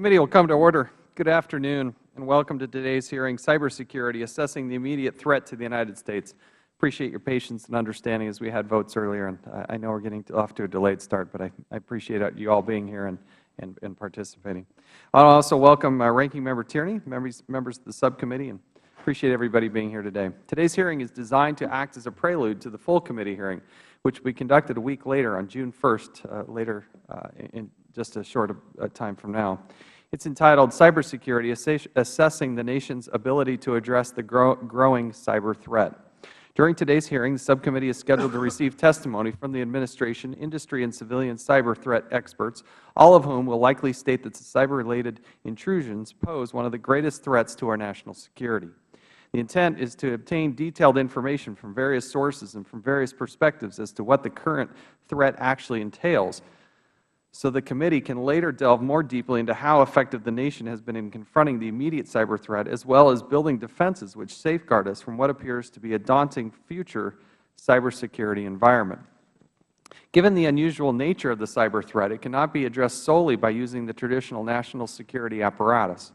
Committee will come to order. Good afternoon and welcome to today's hearing, Cybersecurity, Assessing the Immediate Threat to the United States. Appreciate your patience and understanding as we had votes earlier, and I know we are getting off to a delayed start, but I appreciate you all being here and participating. I will also welcome Ranking Member Tierney, members of the Subcommittee, and appreciate everybody being here today. Today's hearing is designed to act as a prelude to the full committee hearing, which will be conducted a week later on June 1st, later in just a short time from now. It is entitled Cybersecurity, Assessing the Nation's Ability to Address the Growing Cyber Threat. During today's hearing, the subcommittee is scheduled to receive testimony from the administration, industry, and civilian cyber threat experts, all of whom will likely state that the cyber-related intrusions pose one of the greatest threats to our national security. The intent is to obtain detailed information from various sources and from various perspectives as to what the current threat actually entails, so the committee can later delve more deeply into how effective the nation has been in confronting the immediate cyber threat, as well as building defenses which safeguard us from what appears to be a daunting future cybersecurity environment. Given the unusual nature of the cyber threat, it cannot be addressed solely by using the traditional national security apparatus.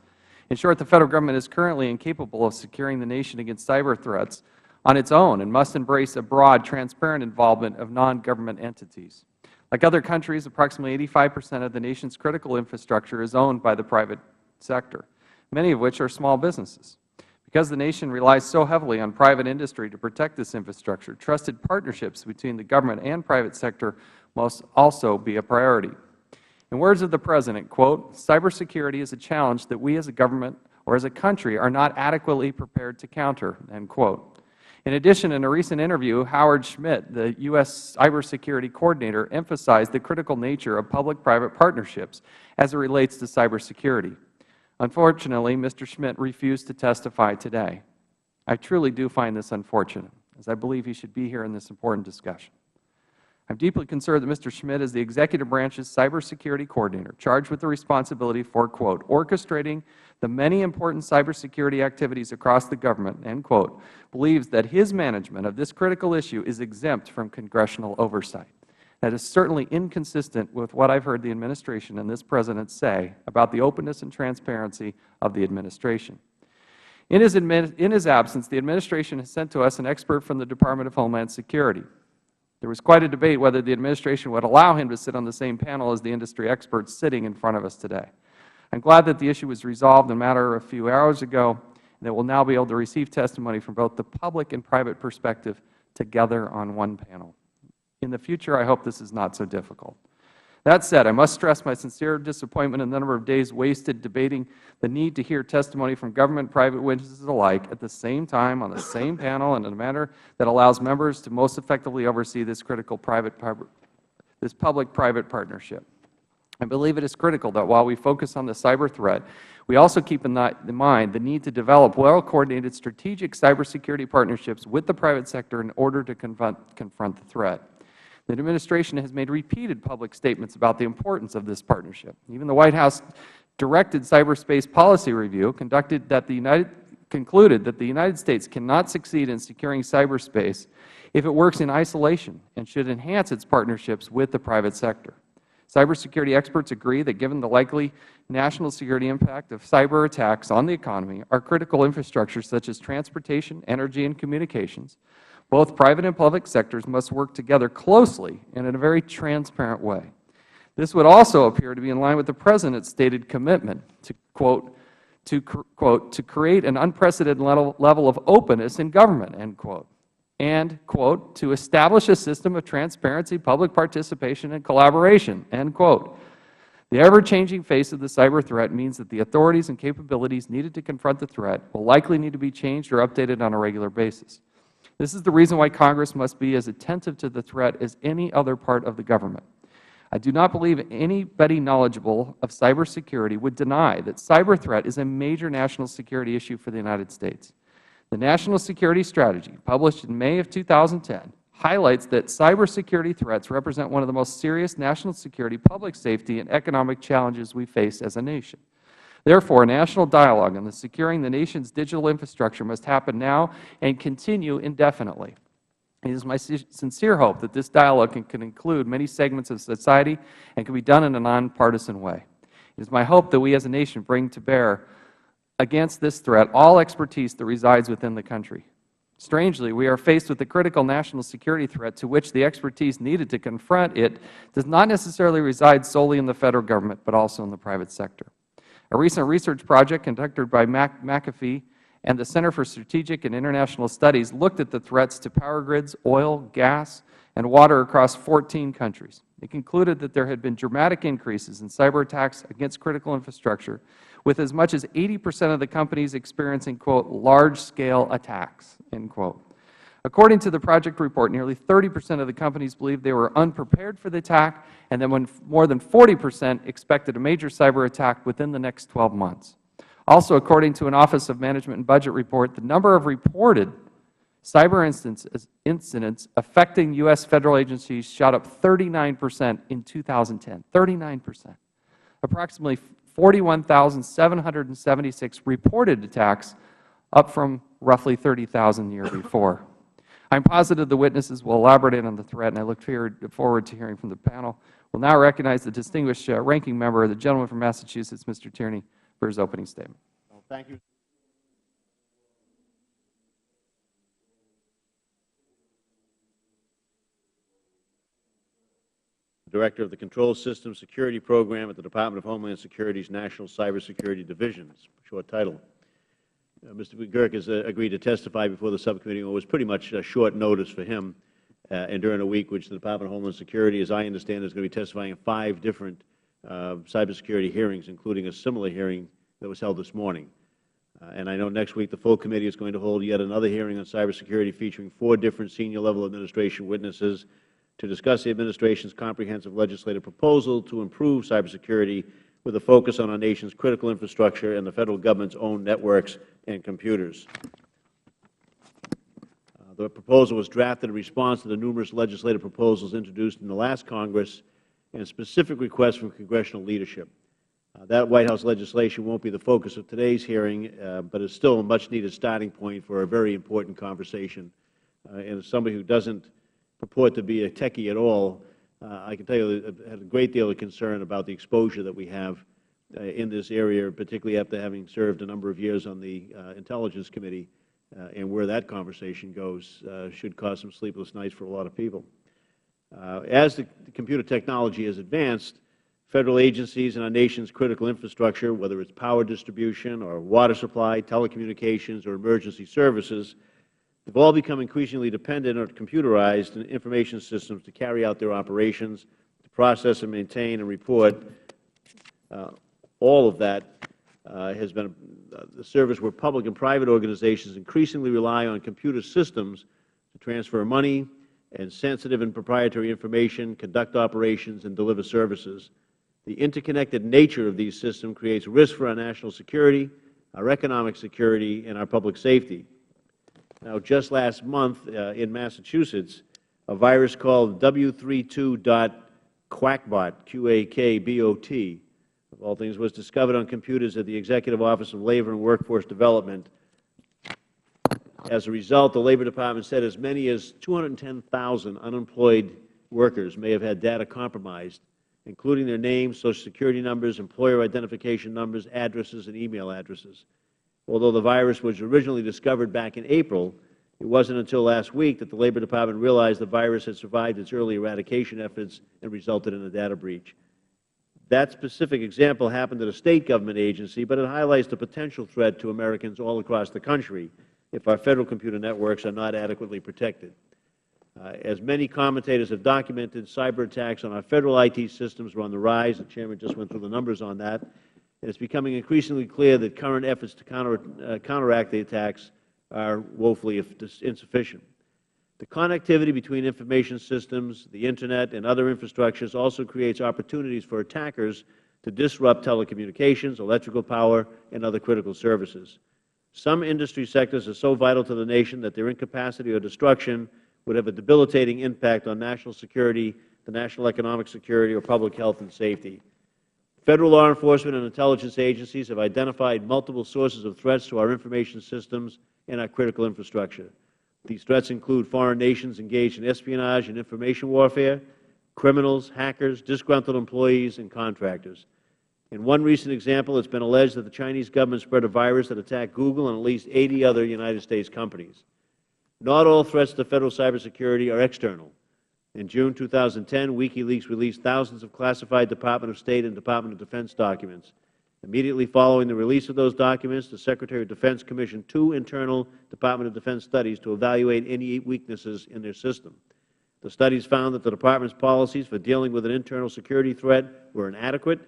In short, the Federal Government is currently incapable of securing the nation against cyber threats on its own and must embrace a broad, transparent involvement of non-government entities. Like other countries, approximately 85% of the nation's critical infrastructure is owned by the private sector, many of which are small businesses. Because the nation relies so heavily on private industry to protect this infrastructure, trusted partnerships between the government and private sector must also be a priority. In words of the President, quote, "Cybersecurity is a challenge that we as a government or as a country are not adequately prepared to counter," end quote. In addition, in a recent interview, Howard Schmidt, the U.S. Cybersecurity Coordinator, emphasized the critical nature of public-private partnerships as it relates to cybersecurity. Unfortunately, Mr. Schmidt refused to testify today. I truly do find this unfortunate, as I believe he should be here in this important discussion. I am deeply concerned that Mr. Schmidt is the Executive Branch's Cybersecurity Coordinator, charged with the responsibility for, quote, "orchestrating the many important cybersecurity activities across the government," end quote, believes that his management of this critical issue is exempt from congressional oversight. That is certainly inconsistent with what I have heard the Administration and this President say about the openness and transparency of the Administration. In his absence, the Administration has sent to us an expert from the Department of Homeland Security. There was quite a debate whether the Administration would allow him to sit on the same panel as the industry experts sitting in front of us today. I am glad that the issue was resolved in a matter of a few hours ago, and that we will now be able to receive testimony from both the public and private perspective together on one panel. In the future, I hope this is not so difficult. That said, I must stress my sincere disappointment in the number of days wasted debating the need to hear testimony from government and private witnesses alike at the same time on the same panel and in a manner that allows members to most effectively oversee this critical public-private partnership. I believe it is critical that while we focus on the cyber threat, we also keep in mind the need to develop well-coordinated strategic cybersecurity partnerships with the private sector in order to confront the threat. The Administration has made repeated public statements about the importance of this partnership. Even the White House directed cyberspace policy review concluded that the United States cannot succeed in securing cyberspace if it works in isolation and should enhance its partnerships with the private sector. Cybersecurity experts agree that given the likely national security impact of cyber attacks on the economy, our critical infrastructure such as transportation, energy, and communications, both private and public sectors must work together closely and in a very transparent way. This would also appear to be in line with the President's stated commitment to, quote, to create an unprecedented level of openness in government, end quote, and, quote, to establish a system of transparency, public participation, and collaboration, end quote. The ever-changing face of the cyber threat means that the authorities and capabilities needed to confront the threat will likely need to be changed or updated on a regular basis. This is the reason why Congress must be as attentive to the threat as any other part of the government. I do not believe anybody knowledgeable of cybersecurity would deny that cyber threat is a major national security issue for the United States. The National Security Strategy, published in May of 2010, highlights that cybersecurity threats represent one of the most serious national security, public safety, and economic challenges we face as a nation. Therefore, a national dialogue on securing the nation's digital infrastructure must happen now and continue indefinitely. It is my sincere hope that this dialogue can include many segments of society and can be done in a nonpartisan way. It is my hope that we as a nation bring to bear against this threat all expertise that resides within the country. Strangely, we are faced with a critical national security threat to which the expertise needed to confront it does not necessarily reside solely in the Federal Government, but also in the private sector. A recent research project conducted by McAfee and the Center for Strategic and International Studies looked at the threats to power grids, oil, gas, and water across 14 countries. It concluded that there had been dramatic increases in cyber attacks against critical infrastructure, with as much as 80% of the companies experiencing, quote, large-scale attacks, end quote. According to the project report, nearly 30% of the companies believed they were unprepared for the attack, and then more than 40% expected a major cyber attack within the next 12 months. Also, according to an Office of Management and Budget report, the number of reported cyber incidents affecting U.S. Federal agencies shot up 39% in 2010, 39%. Approximately 41,776 reported attacks, up from roughly 30,000 the year before. I am positive the witnesses will elaborate on the threat, and I look forward to hearing from the panel. We will now recognize the distinguished ranking member, the gentleman from Massachusetts, Mr. Tierney, for his opening statement. Well, thank you. Director of the Control Systems Security Program at the Department of Homeland Security's National Cybersecurity Division. It's a short title. Mr. McGurk has agreed to testify before the subcommittee. It was pretty much a short notice for him, and during a week which the Department of Homeland Security, as I understand, is going to be testifying in 5 different cybersecurity hearings, including a similar hearing that was held this morning. And I know next week the full committee is going to hold yet another hearing on cybersecurity featuring 4 different senior-level administration witnesses to discuss the Administration's comprehensive legislative proposal to improve cybersecurity with a focus on our nation's critical infrastructure and the Federal Government's own networks and computers. The proposal was drafted in response to the numerous legislative proposals introduced in the last Congress and specific requests from congressional leadership. That White House legislation won't be the focus of today's hearing, but is still a much-needed starting point for a very important conversation. And as somebody who doesn't purport to be a techie at all, I can tell you that I had a great deal of concern about the exposure that we have in this area, particularly after having served a number of years on the Intelligence Committee, and where that conversation goes should cause some sleepless nights for a lot of people. As the computer technology has advanced, Federal agencies and our nation's critical infrastructure, whether it's power distribution or water supply, telecommunications, or emergency services, have all become increasingly dependent on computerized information systems to carry out their operations, to process and maintain and report. All of that has been a service where public and private organizations increasingly rely on computer systems to transfer money and sensitive and proprietary information, conduct operations, and deliver services. The interconnected nature of these systems creates risk for our national security, our economic security, and our public safety. Now, just last month in Massachusetts, a virus called W32.Quackbot, Q-A-K-B-O-T, of all things, was discovered on computers at the Executive Office of Labor and Workforce Development. As a result, the Labor Department said as many as 210,000 unemployed workers may have had data compromised, including their names, Social Security numbers, employer identification numbers, addresses, and email addresses. Although the virus was originally discovered back in April, it wasn't until last week that the Labor Department realized the virus had survived its early eradication efforts and resulted in a data breach. That specific example happened at a State government agency, but it highlights the potential threat to Americans all across the country if our Federal computer networks are not adequately protected. As many commentators have documented, cyber attacks on our Federal IT systems are on the rise. The Chairman just went through the numbers on that. And it's becoming increasingly clear that current efforts to counteract the attacks are woefully insufficient. The connectivity between information systems, the Internet, and other infrastructures also creates opportunities for attackers to disrupt telecommunications, electrical power, and other critical services. Some industry sectors are so vital to the nation that their incapacity or destruction would have a debilitating impact on national security, the national economic security, or public health and safety. Federal law enforcement and intelligence agencies have identified multiple sources of threats to our information systems and our critical infrastructure. These threats include foreign nations engaged in espionage and information warfare, criminals, hackers, disgruntled employees, and contractors. In one recent example, it has been alleged that the Chinese government spread a virus that attacked Google and at least 80 other United States companies. Not all threats to federal cybersecurity are external. In June 2010, WikiLeaks released thousands of classified Department of State and Department of Defense documents. Immediately following the release of those documents, the Secretary of Defense commissioned 2 internal Department of Defense studies to evaluate any weaknesses in their system. The studies found that the Department's policies for dealing with an internal security threat were inadequate,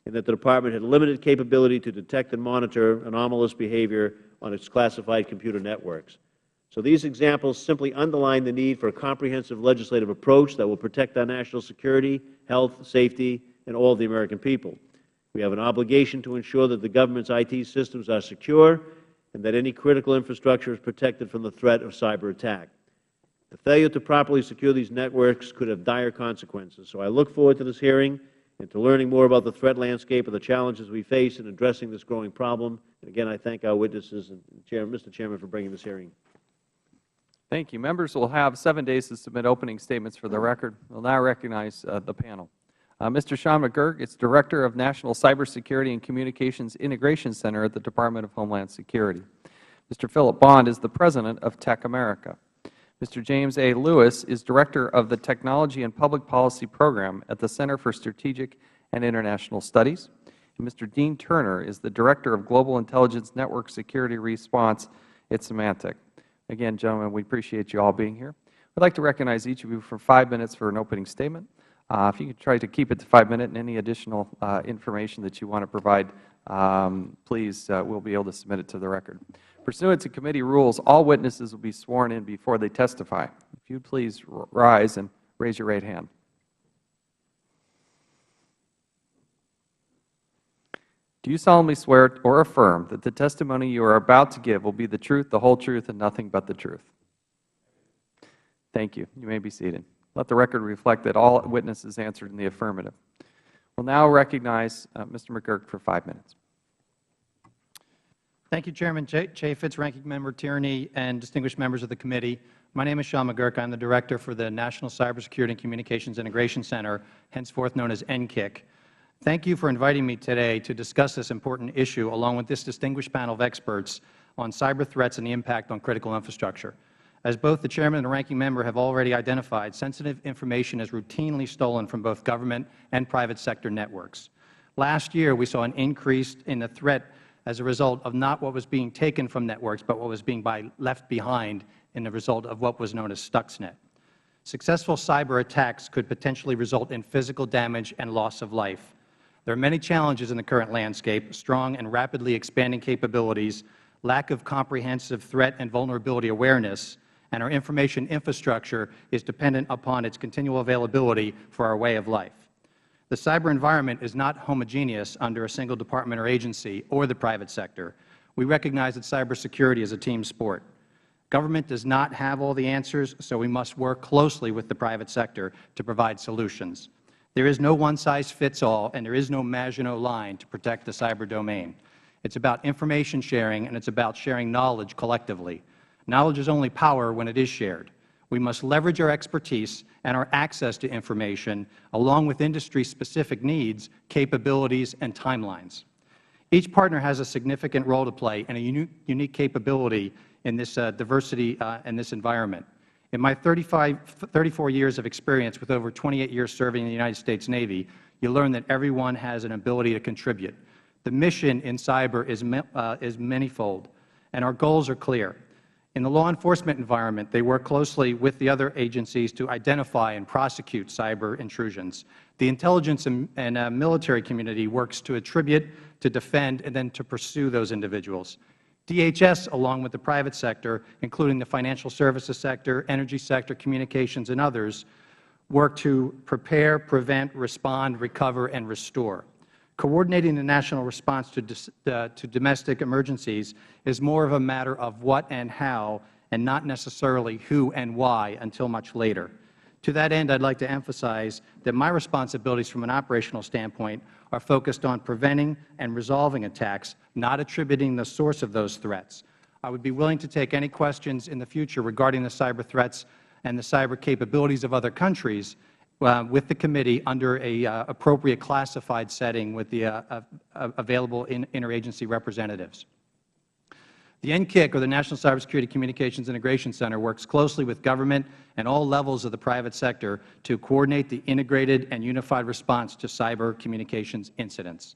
and that the Department had limited capability to detect and monitor anomalous behavior on its classified computer networks. So these examples simply underline the need for a comprehensive legislative approach that will protect our national security, health, safety, and all of the American people. We have an obligation to ensure that the government's IT systems are secure and that any critical infrastructure is protected from the threat of cyber attack. The failure to properly secure these networks could have dire consequences. So I look forward to this hearing and to learning more about the threat landscape and the challenges we face in addressing this growing problem. And again, I thank our witnesses and Mr. Chairman for bringing this hearing. Thank you. Members will have 7 days to submit opening statements for the record. We will now recognize the panel. Mr. Sean McGurk is Director of National Cybersecurity and Communications Integration Center at the Department of Homeland Security. Mr. Philip Bond is the President of Tech America. Mr. James A. Lewis is Director of the Technology and Public Policy Program at the Center for Strategic and International Studies. And Mr. Dean Turner is the Director of Global Intelligence Network Security Response at Semantics. Again, gentlemen, we appreciate you all being here. I would like to recognize each of you for 5 minutes for an opening statement. If you could try to keep it to 5 minutes, and any additional information that you want to provide, please, we will be able to submit it to the record. Pursuant to committee rules, all witnesses will be sworn in before they testify. If you would please rise and raise your right hand. Do you solemnly swear or affirm that the testimony you are about to give will be the truth, the whole truth, and nothing but the truth? Thank you. You may be seated. Let the record reflect that all witnesses answered in the affirmative. We will now recognize Mr. McGurk for 5 minutes. Thank you, Chairman Chaffetz, Ranking Member Tierney, and distinguished members of the committee. My name is Sean McGurk. I am the Director for the National Cybersecurity and Communications Integration Center, henceforth known as NCIC. Thank you for inviting me today to discuss this important issue along with this distinguished panel of experts on cyber threats and the impact on critical infrastructure. As both the Chairman and the Ranking Member have already identified, sensitive information is routinely stolen from both government and private sector networks. Last year, we saw an increase in the threat as a result of not what was being taken from networks, but what was being left behind in the result of what was known as Stuxnet. Successful cyber attacks could potentially result in physical damage and loss of life. There are many challenges in the current landscape: strong and rapidly expanding capabilities, lack of comprehensive threat and vulnerability awareness, and our information infrastructure is dependent upon its continual availability for our way of life. The cyber environment is not homogeneous under a single department or agency or the private sector. We recognize that cybersecurity is a team sport. Government does not have all the answers, so we must work closely with the private sector to provide solutions. There is no one-size-fits-all, and there is no Maginot Line to protect the cyber domain. It's about information sharing, and it's about sharing knowledge collectively. Knowledge is only power when it is shared. We must leverage our expertise and our access to information, along with industry-specific needs, capabilities, and timelines. Each partner has a significant role to play and a unique capability in this diversity and this environment. In my 34 years of experience with over 28 years serving in the United States Navy, you learn that everyone has an ability to contribute. The mission in cyber is manyfold, and our goals are clear. In the law enforcement environment, they work closely with the other agencies to identify and prosecute cyber intrusions. The intelligence and military community works to attribute, to defend, and then to pursue those individuals. DHS, along with the private sector, including the financial services sector, energy sector, communications, and others, work to prepare, prevent, respond, recover, and restore. Coordinating the national response to domestic emergencies is more of a matter of what and how, and not necessarily who and why until much later. To that end, I would like to emphasize that my responsibilities from an operational standpoint are focused on preventing and resolving attacks, not attributing the source of those threats. I would be willing to take any questions in the future regarding the cyber threats and the cyber capabilities of other countries, with the committee under a appropriate classified setting with the available interagency representatives. The NCIC, or the National Cybersecurity Communications Integration Center, works closely with government and all levels of the private sector to coordinate the integrated and unified response to cyber communications incidents.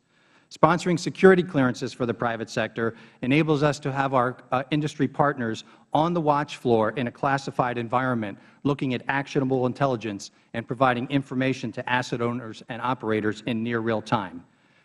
Sponsoring security clearances for the private sector enables us to have our industry partners on the watch floor in a classified environment, looking at actionable intelligence and providing information to asset owners and operators in near real time.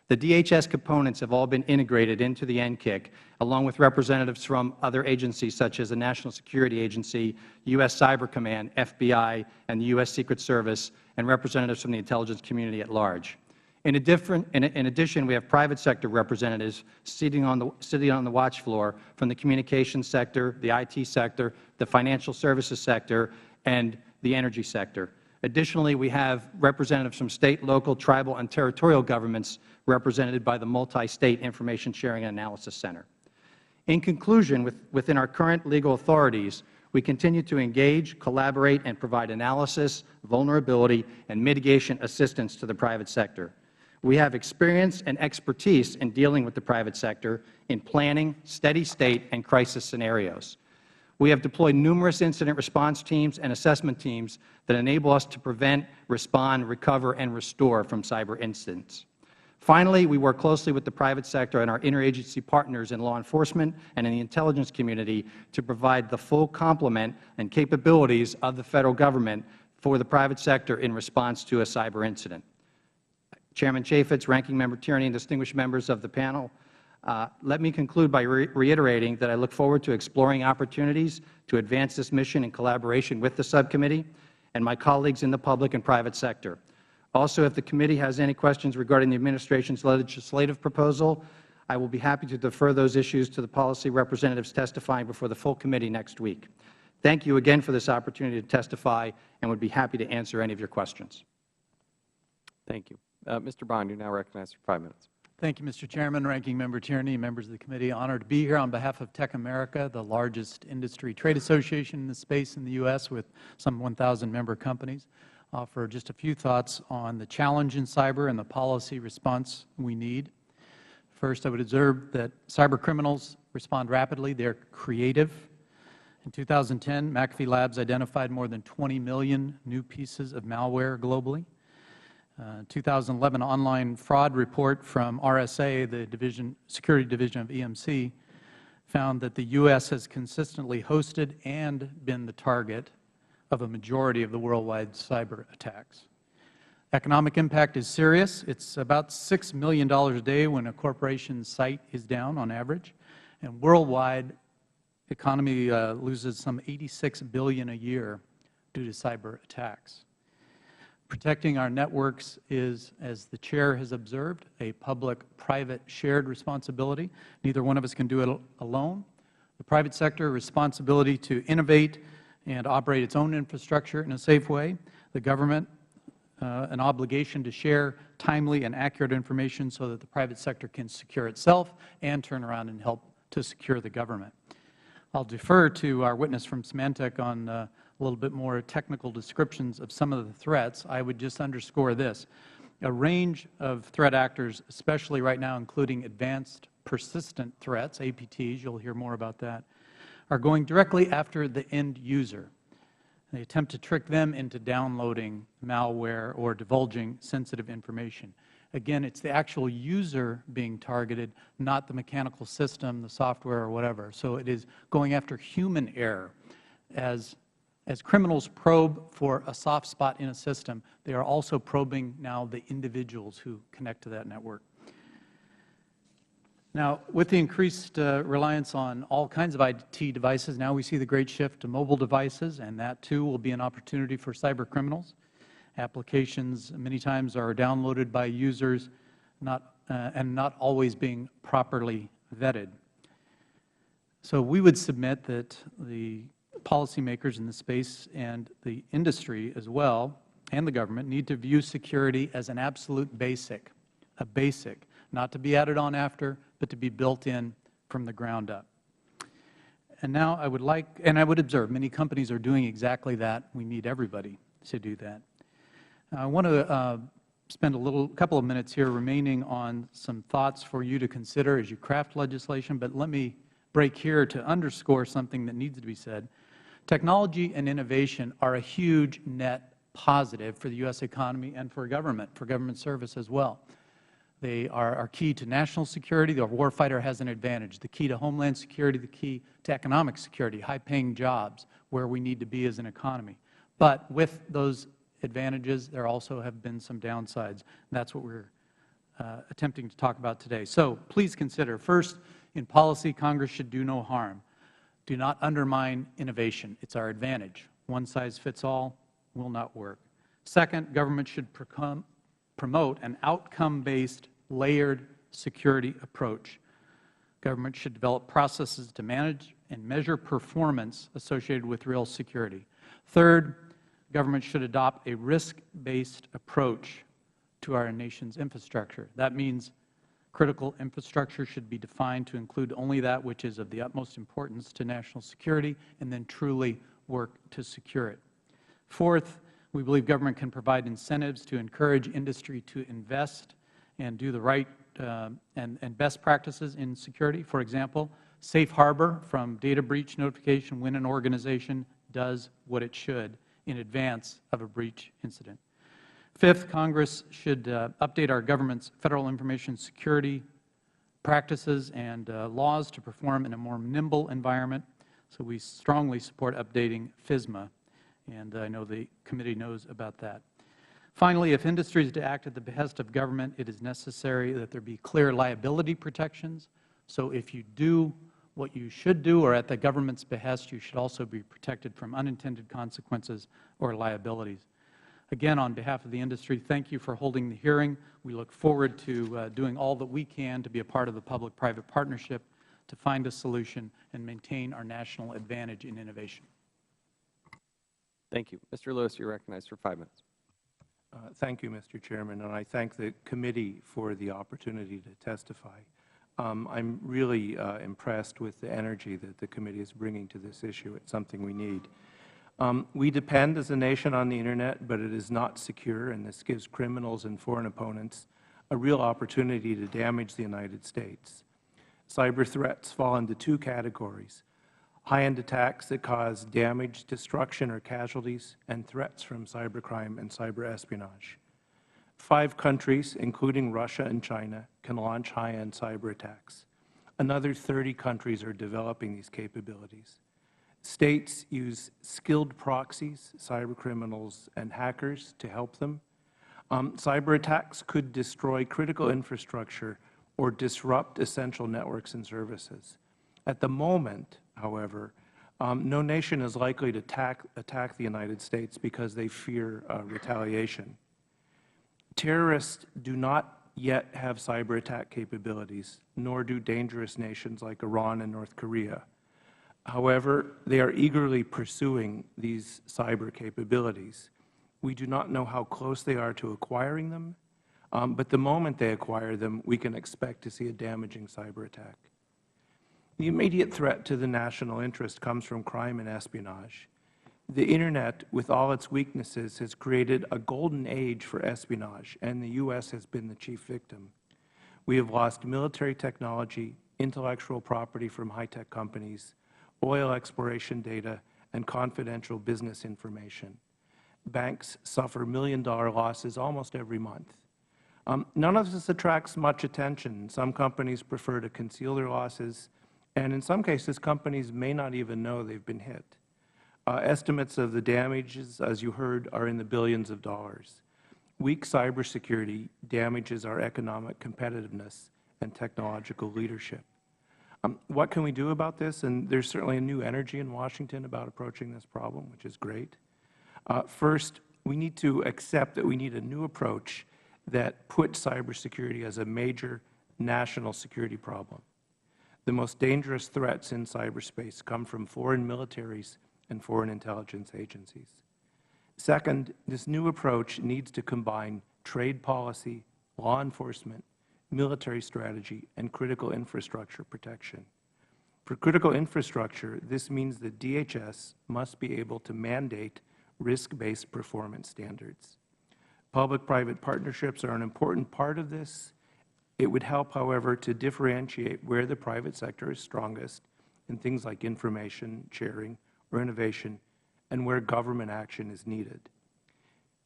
The DHS components have all been integrated into the NCIC, along with representatives from other agencies such as the National Security Agency, U.S. Cyber Command, FBI, and the U.S. Secret Service, and representatives from the intelligence community at large. In addition, we have private sector representatives sitting on the watch floor from the communications sector, the IT sector, the financial services sector, and the energy sector. Additionally, we have representatives from State, local, tribal, and territorial governments represented by the Multi-State Information Sharing and Analysis Center. In conclusion, within our current legal authorities, we continue to engage, collaborate, and provide analysis, vulnerability, and mitigation assistance to the private sector. We have experience and expertise in dealing with the private sector in planning, steady state, and crisis scenarios. We have deployed numerous incident response teams and assessment teams that enable us to prevent, respond, recover, and restore from cyber incidents. Finally, we work closely with the private sector and our interagency partners in law enforcement and in the intelligence community to provide the full complement and capabilities of the Federal Government for the private sector in response to a cyber incident. Chairman Chaffetz, Ranking Member Tierney, and distinguished members of the panel, let me conclude by reiterating that I look forward to exploring opportunities to advance this mission in collaboration with the subcommittee and my colleagues in the public and private sector. Also, if the committee has any questions regarding the Administration's legislative proposal, I will be happy to defer those issues to the policy representatives testifying before the full committee next week. Thank you again for this opportunity to testify, and would be happy to answer any of your questions. Thank you. Mr. Bond, you are now recognized for 5 minutes. Thank you, Mr. Chairman, Ranking Member Tierney, members of the committee. Honored to be here on behalf of Tech America, the largest industry trade association in the space in the U.S. with some 1,000 member companies. Offer just a few thoughts on the challenge in cyber and the policy response we need. First, I would observe that cyber criminals respond rapidly. They are creative. In 2010, McAfee Labs identified more than 20 million new pieces of malware globally. 2011 online fraud report from RSA, the security division of EMC, found that the U.S. has consistently hosted and been the target of a majority of the worldwide cyber attacks. Economic impact is serious. It's about $6 million a day when a corporation's site is down on average, and worldwide economy loses some $86 billion a year due to cyber attacks. Protecting our networks is, as the Chair has observed, a public-private shared responsibility. Neither one of us can do it alone. The private sector responsibility to innovate and operate its own infrastructure in a safe way. The government, an obligation to share timely and accurate information so that the private sector can secure itself and turn around and help to secure the government. I'll defer to our witness from Symantec on a little bit more technical descriptions of some of the threats. I would just underscore this. A range of threat actors, especially right now, including advanced persistent threats, APTs, you'll hear more about that, are going directly after the end user. They attempt to trick them into downloading malware or divulging sensitive information. Again, it's the actual user being targeted, not the mechanical system, the software, or whatever. So it is going after human error. As criminals probe for a soft spot in a system, they are also probing now the individuals who connect to that network. Now, with the increased reliance on all kinds of IT devices, now we see the great shift to mobile devices, and that too will be an opportunity for cyber criminals. Applications many times are downloaded by users and not always being properly vetted. So we would submit that the policymakers in the space and the industry as well, and the government, need to view security as an absolute basic, a basic, not to be added on after, but to be built in from the ground up. And now I would observe many companies are doing exactly that. We need everybody to do that. I want to spend a couple of minutes here remaining on some thoughts for you to consider as you craft legislation, but let me break here to underscore something that needs to be said. Technology and innovation are a huge net positive for the U.S. economy and for government service as well. They are key to national security. The warfighter has an advantage. The key to Homeland Security, the key to economic security, high-paying jobs, where we need to be as an economy. But with those advantages, there also have been some downsides. That's what we're attempting to talk about today. So please consider, first, in policy, Congress should do no harm. Do not undermine innovation. It's our advantage. One size fits all will not work. Second, government should promote an outcome-based, layered security approach. Government should develop processes to manage and measure performance associated with real security. Third, government should adopt a risk-based approach to our nation's infrastructure. That means critical infrastructure should be defined to include only that which is of the utmost importance to national security, and then truly work to secure it. Fourth, we believe government can provide incentives to encourage industry to invest and do the right and best practices in security. For example, safe harbor from data breach notification when an organization does what it should in advance of a breach incident. Fifth, Congress should update our government's Federal Information Security practices and laws to perform in a more nimble environment. So we strongly support updating FISMA, and I know the committee knows about that. Finally, if industry is to act at the behest of government, it is necessary that there be clear liability protections. So if you do what you should do or at the government's behest, you should also be protected from unintended consequences or liabilities. Again, on behalf of the industry, thank you for holding the hearing. We look forward to doing all that we can to be a part of the public-private partnership to find a solution and maintain our national advantage in innovation. Thank you. Mr. Lewis, you are recognized for 5 minutes. Thank you, Mr. Chairman, and I thank the committee for the opportunity to testify. I'm really impressed with the energy that the committee is bringing to this issue. It's something we need. We depend as a nation on the Internet, but it is not secure, and this gives criminals and foreign opponents a real opportunity to damage the United States. Cyber threats fall into two categories: high-end attacks that cause damage, destruction, or casualties, and threats from cybercrime and cyber espionage. 5 countries, including Russia and China, can launch high-end cyber attacks. Another 30 countries are developing these capabilities. States use skilled proxies, cybercriminals, and hackers to help them. Cyber attacks could destroy critical infrastructure or disrupt essential networks and services. At the moment, however, no nation is likely to attack the United States because they fear retaliation. Terrorists do not yet have cyber attack capabilities, nor do dangerous nations like Iran and North Korea. However, they are eagerly pursuing these cyber capabilities. We do not know how close they are to acquiring them, but the moment they acquire them, we can expect to see a damaging cyber attack. The immediate threat to the national interest comes from crime and espionage. The Internet, with all its weaknesses, has created a golden age for espionage, and the U.S. has been the chief victim. We have lost military technology, intellectual property from high-tech companies, oil exploration data, and confidential business information. Banks suffer million-dollar losses almost every month. None of this attracts much attention. Some companies prefer to conceal their losses, and in some cases, companies may not even know they've been hit. Estimates of the damages, as you heard, are in the billions of dollars. Weak cybersecurity damages our economic competitiveness and technological leadership. What can we do about this? And there's certainly a new energy in Washington about approaching this problem, which is great. First, we need to accept that we need a new approach that puts cybersecurity as a major national security problem. The most dangerous threats in cyberspace come from foreign militaries and foreign intelligence agencies. Second, this new approach needs to combine trade policy, law enforcement, military strategy, and critical infrastructure protection. For critical infrastructure, this means that DHS must be able to mandate risk-based performance standards. Public-private partnerships are an important part of this. It would help, however, to differentiate where the private sector is strongest in things like information sharing or innovation, and where government action is needed.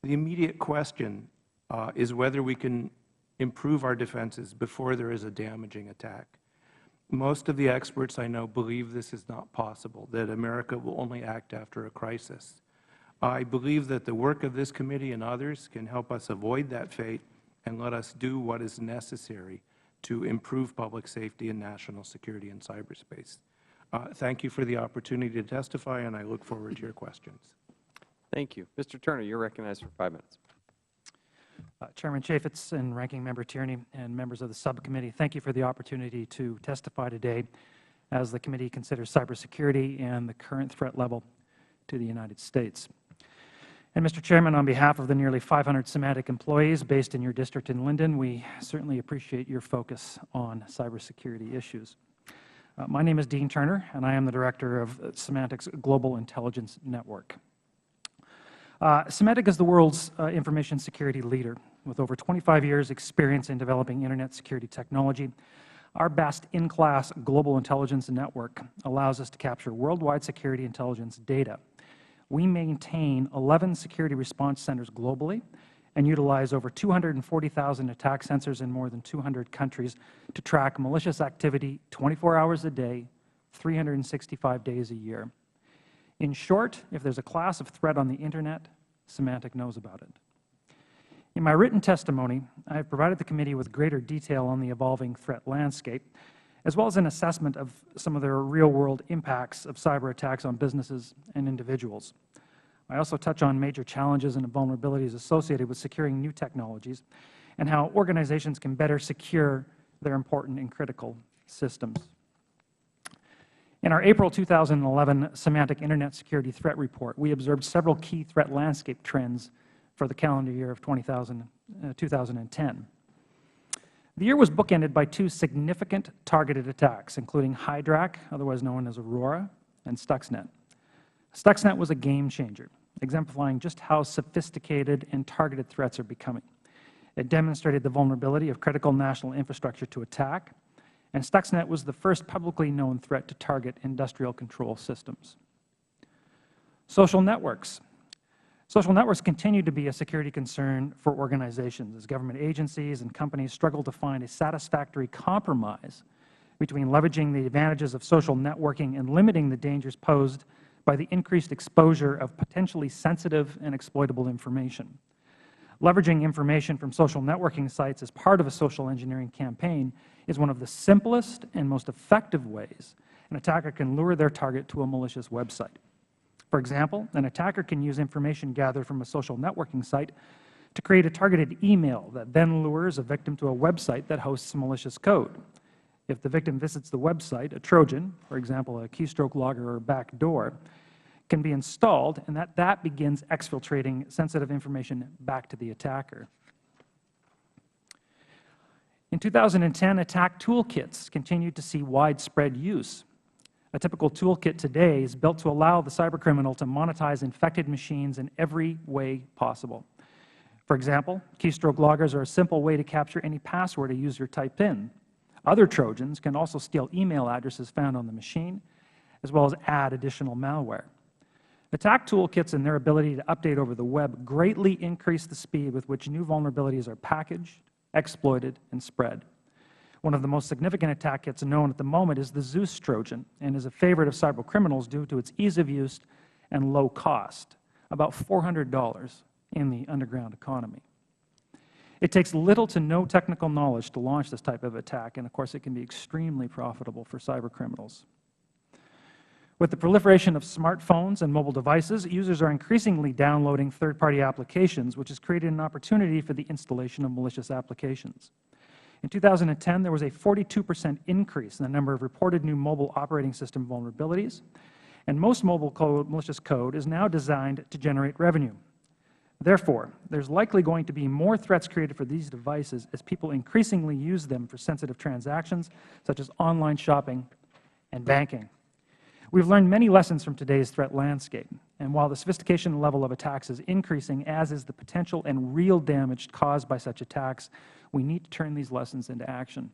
The immediate question is whether we can improve our defenses before there is a damaging attack. Most of the experts I know believe this is not possible, that America will only act after a crisis. I believe that the work of this committee and others can help us avoid that fate and let us do what is necessary to improve public safety and national security in cyberspace. Thank you for the opportunity to testify, and I look forward to your questions. Thank you. Mr. Turner, you are recognized for 5 minutes. Chairman Chaffetz and Ranking Member Tierney and members of the subcommittee, thank you for the opportunity to testify today as the committee considers cybersecurity and the current threat level to the United States. And Mr. Chairman, on behalf of the nearly 500 Semantic employees based in your district in Linden, we certainly appreciate your focus on cybersecurity issues. My name is Dean Turner, and I am the Director of Semantics Global Intelligence Network. Symantec is the world's information security leader. With over 25 years' experience in developing Internet security technology, our best-in-class global intelligence network allows us to capture worldwide security intelligence data. We maintain 11 security response centers globally and utilize over 240,000 attack sensors in more than 200 countries to track malicious activity 24 hours a day, 365 days a year. In short, if there is a class of threat on the Internet, Symantec knows about it. In my written testimony, I have provided the committee with greater detail on the evolving threat landscape, as well as an assessment of some of the real-world impacts of cyber attacks on businesses and individuals. I also touch on major challenges and vulnerabilities associated with securing new technologies and how organizations can better secure their important and critical systems. In our April 2011 Semantic Internet Security Threat Report, we observed several key threat landscape trends for the calendar year of 2010. The year was bookended by two significant targeted attacks, including Hydrack, otherwise known as Aurora, and Stuxnet. Stuxnet was a game changer, exemplifying just how sophisticated and targeted threats are becoming. It demonstrated the vulnerability of critical national infrastructure to attack, and Stuxnet was the first publicly known threat to target industrial control systems. Social networks. Social networks continue to be a security concern for organizations as government agencies and companies struggle to find a satisfactory compromise between leveraging the advantages of social networking and limiting the dangers posed by the increased exposure of potentially sensitive and exploitable information. Leveraging information from social networking sites as part of a social engineering campaign is one of the simplest and most effective ways an attacker can lure their target to a malicious website. For example, an attacker can use information gathered from a social networking site to create a targeted email that then lures a victim to a website that hosts malicious code. If the victim visits the website, a Trojan, for example, a keystroke logger or backdoor, can be installed, and that begins exfiltrating sensitive information back to the attacker. In 2010, attack toolkits continued to see widespread use. A typical toolkit today is built to allow the cybercriminal to monetize infected machines in every way possible. For example, keystroke loggers are a simple way to capture any password a user typed in. Other Trojans can also steal email addresses found on the machine, as well as add additional malware. Attack toolkits and their ability to update over the web greatly increase the speed with which new vulnerabilities are packaged, exploited, and spread. One of the most significant attack kits known at the moment is the Zeus Trojan and is a favorite of cybercriminals due to its ease of use and low cost, about $400 in the underground economy. It takes little to no technical knowledge to launch this type of attack, and of course it can be extremely profitable for cybercriminals. With the proliferation of smartphones and mobile devices, users are increasingly downloading third-party applications, which has created an opportunity for the installation of malicious applications. In 2010, there was a 42% increase in the number of reported new mobile operating system vulnerabilities, and most mobile malicious code is now designed to generate revenue. Therefore, there is likely going to be more threats created for these devices as people increasingly use them for sensitive transactions, such as online shopping and banking. We have learned many lessons from today's threat landscape. And while the sophistication level of attacks is increasing, as is the potential and real damage caused by such attacks, we need to turn these lessons into action.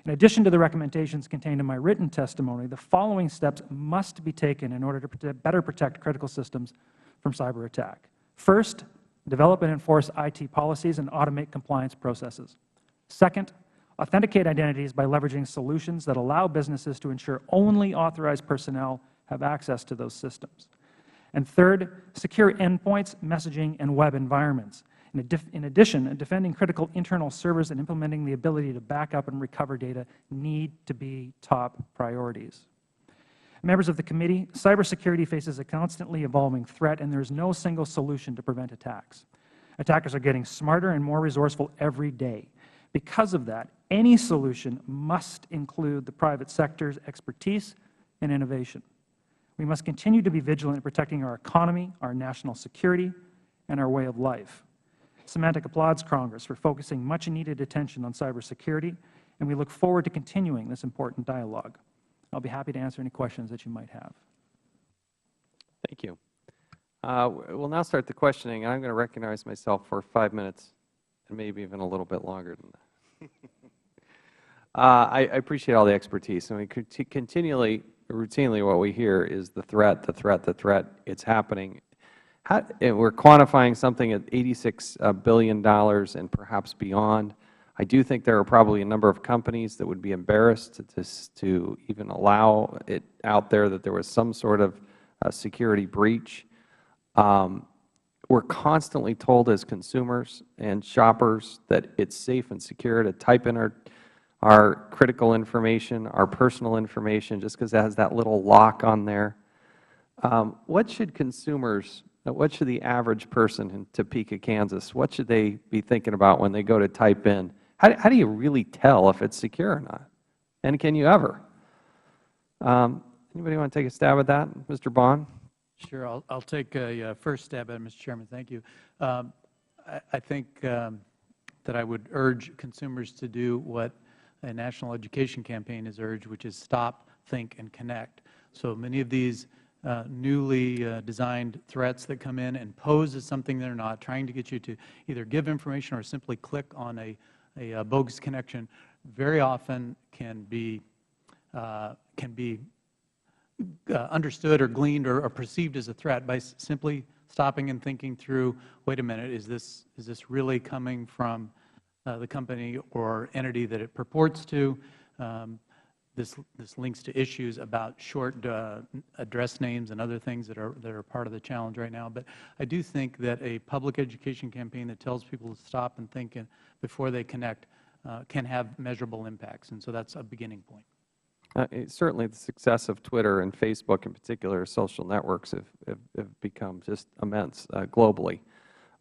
In addition to the recommendations contained in my written testimony, the following steps must be taken in order to better protect critical systems from cyber attack. First, develop and enforce IT policies and automate compliance processes. Second, authenticate identities by leveraging solutions that allow businesses to ensure only authorized personnel have access to those systems. And third, secure endpoints, messaging, and web environments. In addition, defending critical internal servers and implementing the ability to back up and recover data need to be top priorities. Members of the committee, cybersecurity faces a constantly evolving threat, and there is no single solution to prevent attacks. Attackers are getting smarter and more resourceful every day. Because of that, any solution must include the private sector's expertise and innovation. We must continue to be vigilant in protecting our economy, our national security, and our way of life. Semantic applauds Congress for focusing much-needed attention on cybersecurity, and we look forward to continuing this important dialogue. I'll be happy to answer any questions that you might have. Thank you. We'll now start the questioning, and I'm going to recognize myself for 5 minutes, and maybe even a little bit longer than that. I appreciate all the expertise. I mean, routinely what we hear is the threat, the threat, the threat. It's happening. We're quantifying something at $86 billion and perhaps beyond. I do think there are probably a number of companies that would be embarrassed to even allow it out there that there was some sort of security breach. We're constantly told as consumers and shoppers that it's safe and secure to type in our critical information, our personal information, just because it has that little lock on there. What should consumers, what should the average person in Topeka, Kansas, what should they be thinking about when they go to type in? How do you really tell if it's secure or not? And can you ever? Anybody want to take a stab at that? Mr. Bond? Sure. I'll take a first stab at it, Mr. Chairman. Thank you. I think that I would urge consumers to do what a national education campaign has urged, which is stop, think, and connect. So many of these newly designed threats that come in and pose as something they're not, trying to get you to either give information or simply click on a bogus connection, very often can be understood or gleaned or perceived as a threat by simply stopping and thinking through, wait a minute, is this really coming from the company or entity that it purports to? This links to issues about short address names and other things that are part of the challenge right now. But I do think that a public education campaign that tells people to stop and think before they connect can have measurable impacts, and so that's a beginning point. Certainly the success of Twitter and Facebook in particular, social networks, have become just immense globally.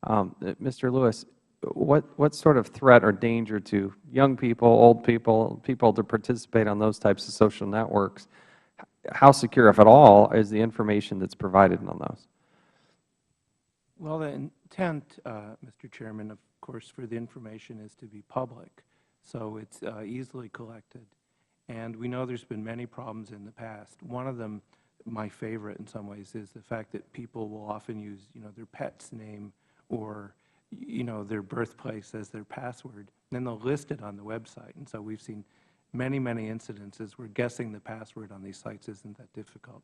Mr. Lewis, what sort of threat or danger to young people, old people, people to participate on those types of social networks, how secure, if at all, is the information that's provided on those? Well, the intent, Mr. Chairman, of course, for the information is to be public, so it's easily collected. And we know there's been many problems in the past. One of them, my favorite in some ways, is the fact that people will often use, their pet's name or, their birthplace as their password. Then they'll list it on the website. And so we've seen many, many incidences where guessing the password on these sites isn't that difficult.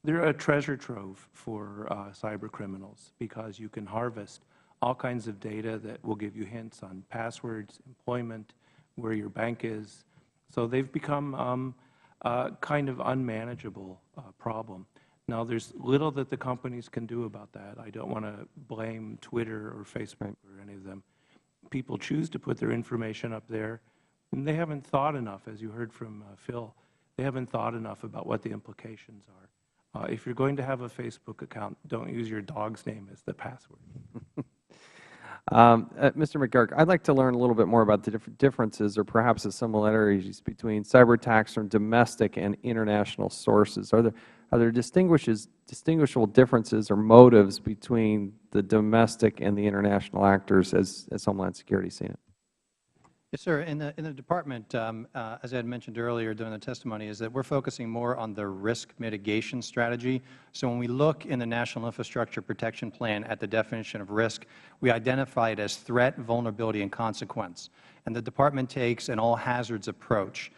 They're a treasure trove for cyber criminals because you can harvest all kinds of data that will give you hints on passwords, employment, where your bank is. So they've become a kind of unmanageable problem. Now, there's little that the companies can do about that. I don't want to blame Twitter or Facebook or any of them. People choose to put their information up there, and they haven't thought enough, as you heard from Phil, they haven't thought enough about what the implications are. If you're going to have a Facebook account, don't use your dog's name as the password. Mr. McGurk, I'd like to learn a little bit more about the differences or perhaps the similarities between cyber attacks from domestic and international sources. Are there distinguishable differences or motives between the domestic and the international actors as Homeland Security has seen it? Yes, sir. In the Department, as I had mentioned earlier during the testimony, is that we're focusing more on the risk mitigation strategy. So when we look in the National Infrastructure Protection Plan at the definition of risk, we identify it as threat, vulnerability, and consequence. And the Department takes an all-hazards approach.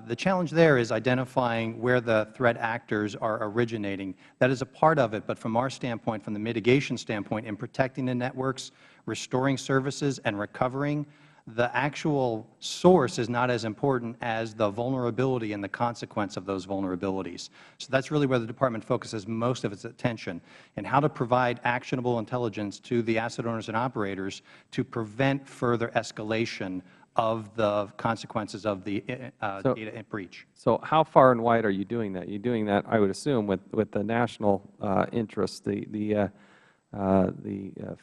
The challenge there is identifying where the threat actors are originating. That is a part of it, but from our standpoint, from the mitigation standpoint, in protecting the networks, restoring services, and recovering, the actual source is not as important as the vulnerability and the consequence of those vulnerabilities. So that's really where the Department focuses most of its attention, and how to provide actionable intelligence to the asset owners and operators to prevent further escalation of the consequences of the data breach. So how far and wide are you doing that? You're doing that, I would assume, with the national interests, the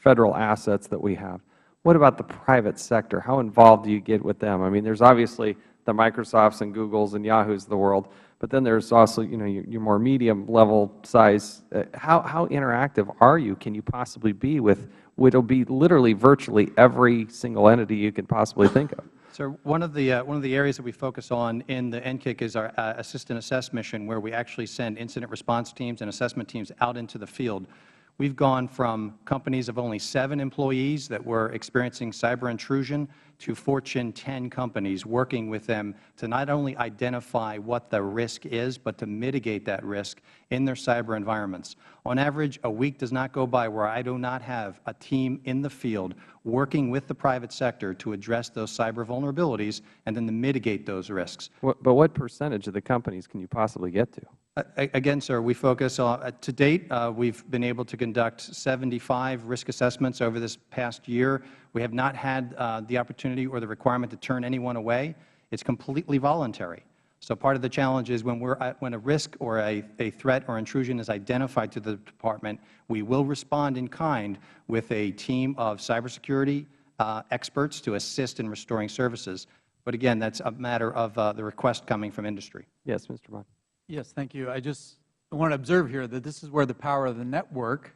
Federal assets that we have. What about the private sector? How involved do you get with them? I mean, there's obviously the Microsofts and Googles and Yahoos of the world, but then there's also, your more medium level size. How interactive are you? Can you possibly be with, would it be literally virtually every single entity you could possibly think of? So one of the areas that we focus on in the NCIC is our assist and assess mission, where we actually send incident response teams and assessment teams out into the field. We've gone from companies of only 7 employees that were experiencing cyber intrusion to Fortune 10 companies, working with them to not only identify what the risk is, but to mitigate that risk in their cyber environments. On average, a week does not go by where I do not have a team in the field working with the private sector to address those cyber vulnerabilities and then to mitigate those risks. But what percentage of the companies can you possibly get to? Again, sir, we focus on, to date, we've been able to conduct 75 risk assessments over this past year. We have not had the opportunity or the requirement to turn anyone away. It's completely voluntary. So part of the challenge is when a risk or a threat or intrusion is identified to the Department, we will respond in kind with a team of cybersecurity experts to assist in restoring services. But again, that's a matter of the request coming from industry. Yes, Mr. Bond. Yes, thank you. I just want to observe here that this is where the power of the network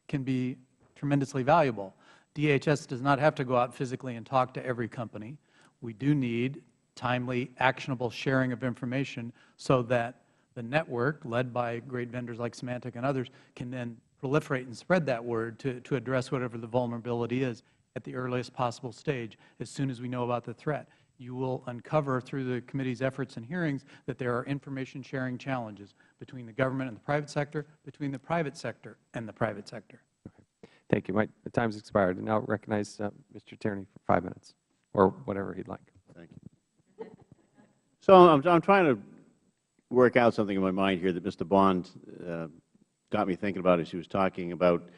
can be tremendously valuable. DHS does not have to go out physically and talk to every company. We do need timely, actionable sharing of information so that the network, led by great vendors like Semantic and others, can then proliferate and spread that word to address whatever the vulnerability is at the earliest possible stage as soon as we know about the threat. You will uncover through the committee's efforts and hearings that there are information sharing challenges between the government and the private sector, between the private sector and the private sector. Okay. Thank you. My time's expired. And now recognize Mr. Tierney for 5 minutes, or whatever he'd like. Thank you. So I'm trying to work out something in my mind here that Mr. Bond got me thinking about as he was talking about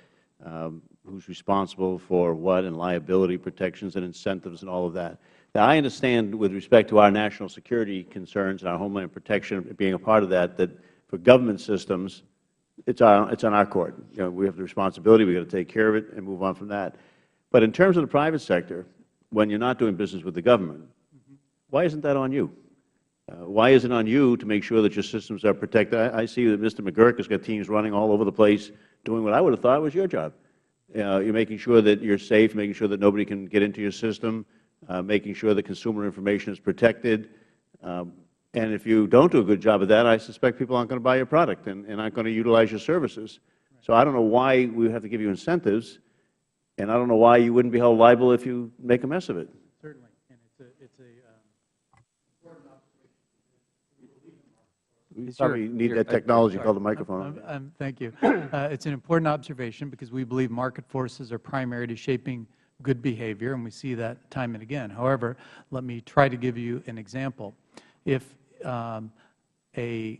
who's responsible for what and liability protections and incentives and all of that. Now, I understand with respect to our national security concerns and our homeland protection being a part of that, that for government systems, it's on our court. We have the responsibility. We've got to take care of it and move on from that. But in terms of the private sector, when you're not doing business with the government, why isn't that on you? Why isn't it on you to make sure that your systems are protected? I see that Mr. McGurk has got teams running all over the place doing what I would have thought was your job. You're making sure that you're safe, making sure that nobody can get into your system, making sure that consumer information is protected. And if you don't do a good job of that, I suspect people aren't going to buy your product and aren't going to utilize your services. So I don't know why we have to give you incentives, and I don't know why you wouldn't be held liable if you make a mess of it. Certainly. And it's We probably need that technology called the microphone. Thank you. It's an important observation because we believe market forces are primary to shaping good behavior, and we see that time and again. However, let me try to give you an example. If a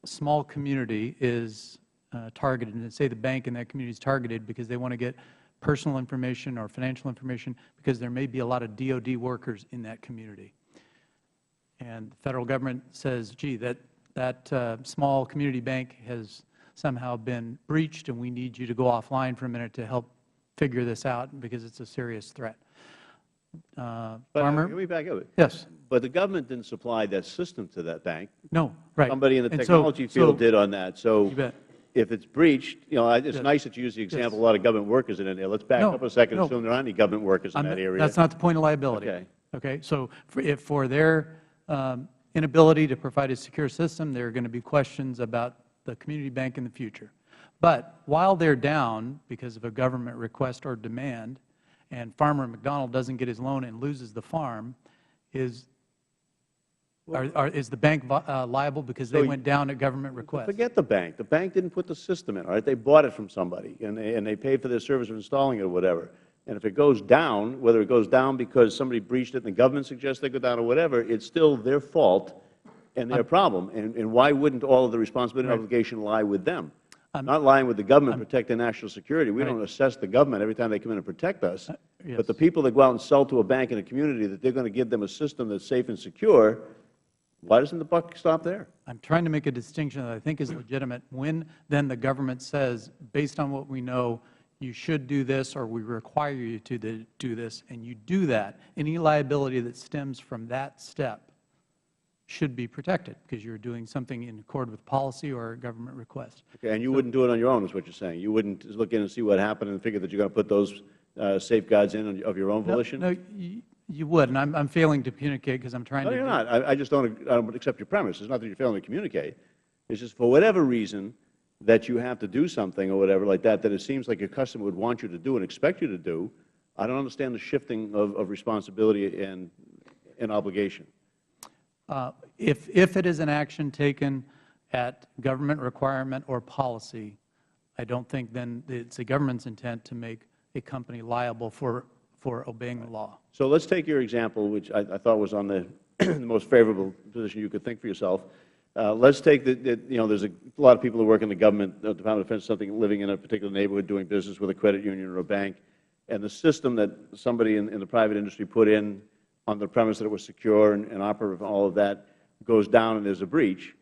small community is targeted, and say the bank in that community is targeted because they want to get personal information or financial information because there may be a lot of DOD workers in that community, and the Federal Government says, gee, that small community bank has somehow been breached, and we need you to go offline for a minute to help figure this out because it's a serious threat. Farmer? Let me back up. Yes. But the government didn't supply that system to that bank. No, right. Somebody in the technology field did on that. So you bet. If it's breached, it's nice that you use the example, a lot of government workers in there. Let's back up a second and assume there aren't any government workers in that area. That's not the point of liability. Okay. Okay? So for their inability to provide a secure system, there are going to be questions about the community bank in the future. But while they're down because of a government request or demand, and Farmer McDonald doesn't get his loan and loses the farm, is the bank liable because they went down at government request? Forget the bank. The bank didn't put the system in, all right? They bought it from somebody, and they paid for their service of installing it or whatever. And if it goes down, whether it goes down because somebody breached it and the government suggests they go down or whatever, it's still their fault and their problem. And why wouldn't all of the responsibility and obligation lie with them? Not lying with the government to protect their national security. We don't assess the government every time they come in and protect us. Yes. But the people that go out and sell to a bank in a community that they're going to give them a system that's safe and secure, why doesn't the buck stop there? I'm trying to make a distinction that I think is legitimate. When then the government says, based on what we know, you should do this or we require you to do this, and you do that, any liability that stems from that step should be protected because you're doing something in accord with policy or a government request. Okay, and you wouldn't do it on your own is what you're saying. You wouldn't look in and see what happened and figure that you're going to put those safeguards in of your own volition? No, you would, and I'm failing to communicate because I'm trying to. No, you're not. I just don't accept your premise. It's not that you're failing to communicate. It's just for whatever reason that you have to do something or whatever like that it seems like your customer would want you to do and expect you to do. I don't understand the shifting of responsibility and obligation. If it is an action taken at government requirement or policy, I don't think then it's the government's intent to make a company liable for obeying the law. So let's take your example, which I thought was on the most favorable position you could think for yourself. Let's take there's a lot of people who work in the government, the Department of Defense, something living in a particular neighborhood doing business with a credit union or a bank, and the system that somebody in the private industry put in on the premise that it was secure and operative and all of that goes down and there's a breach.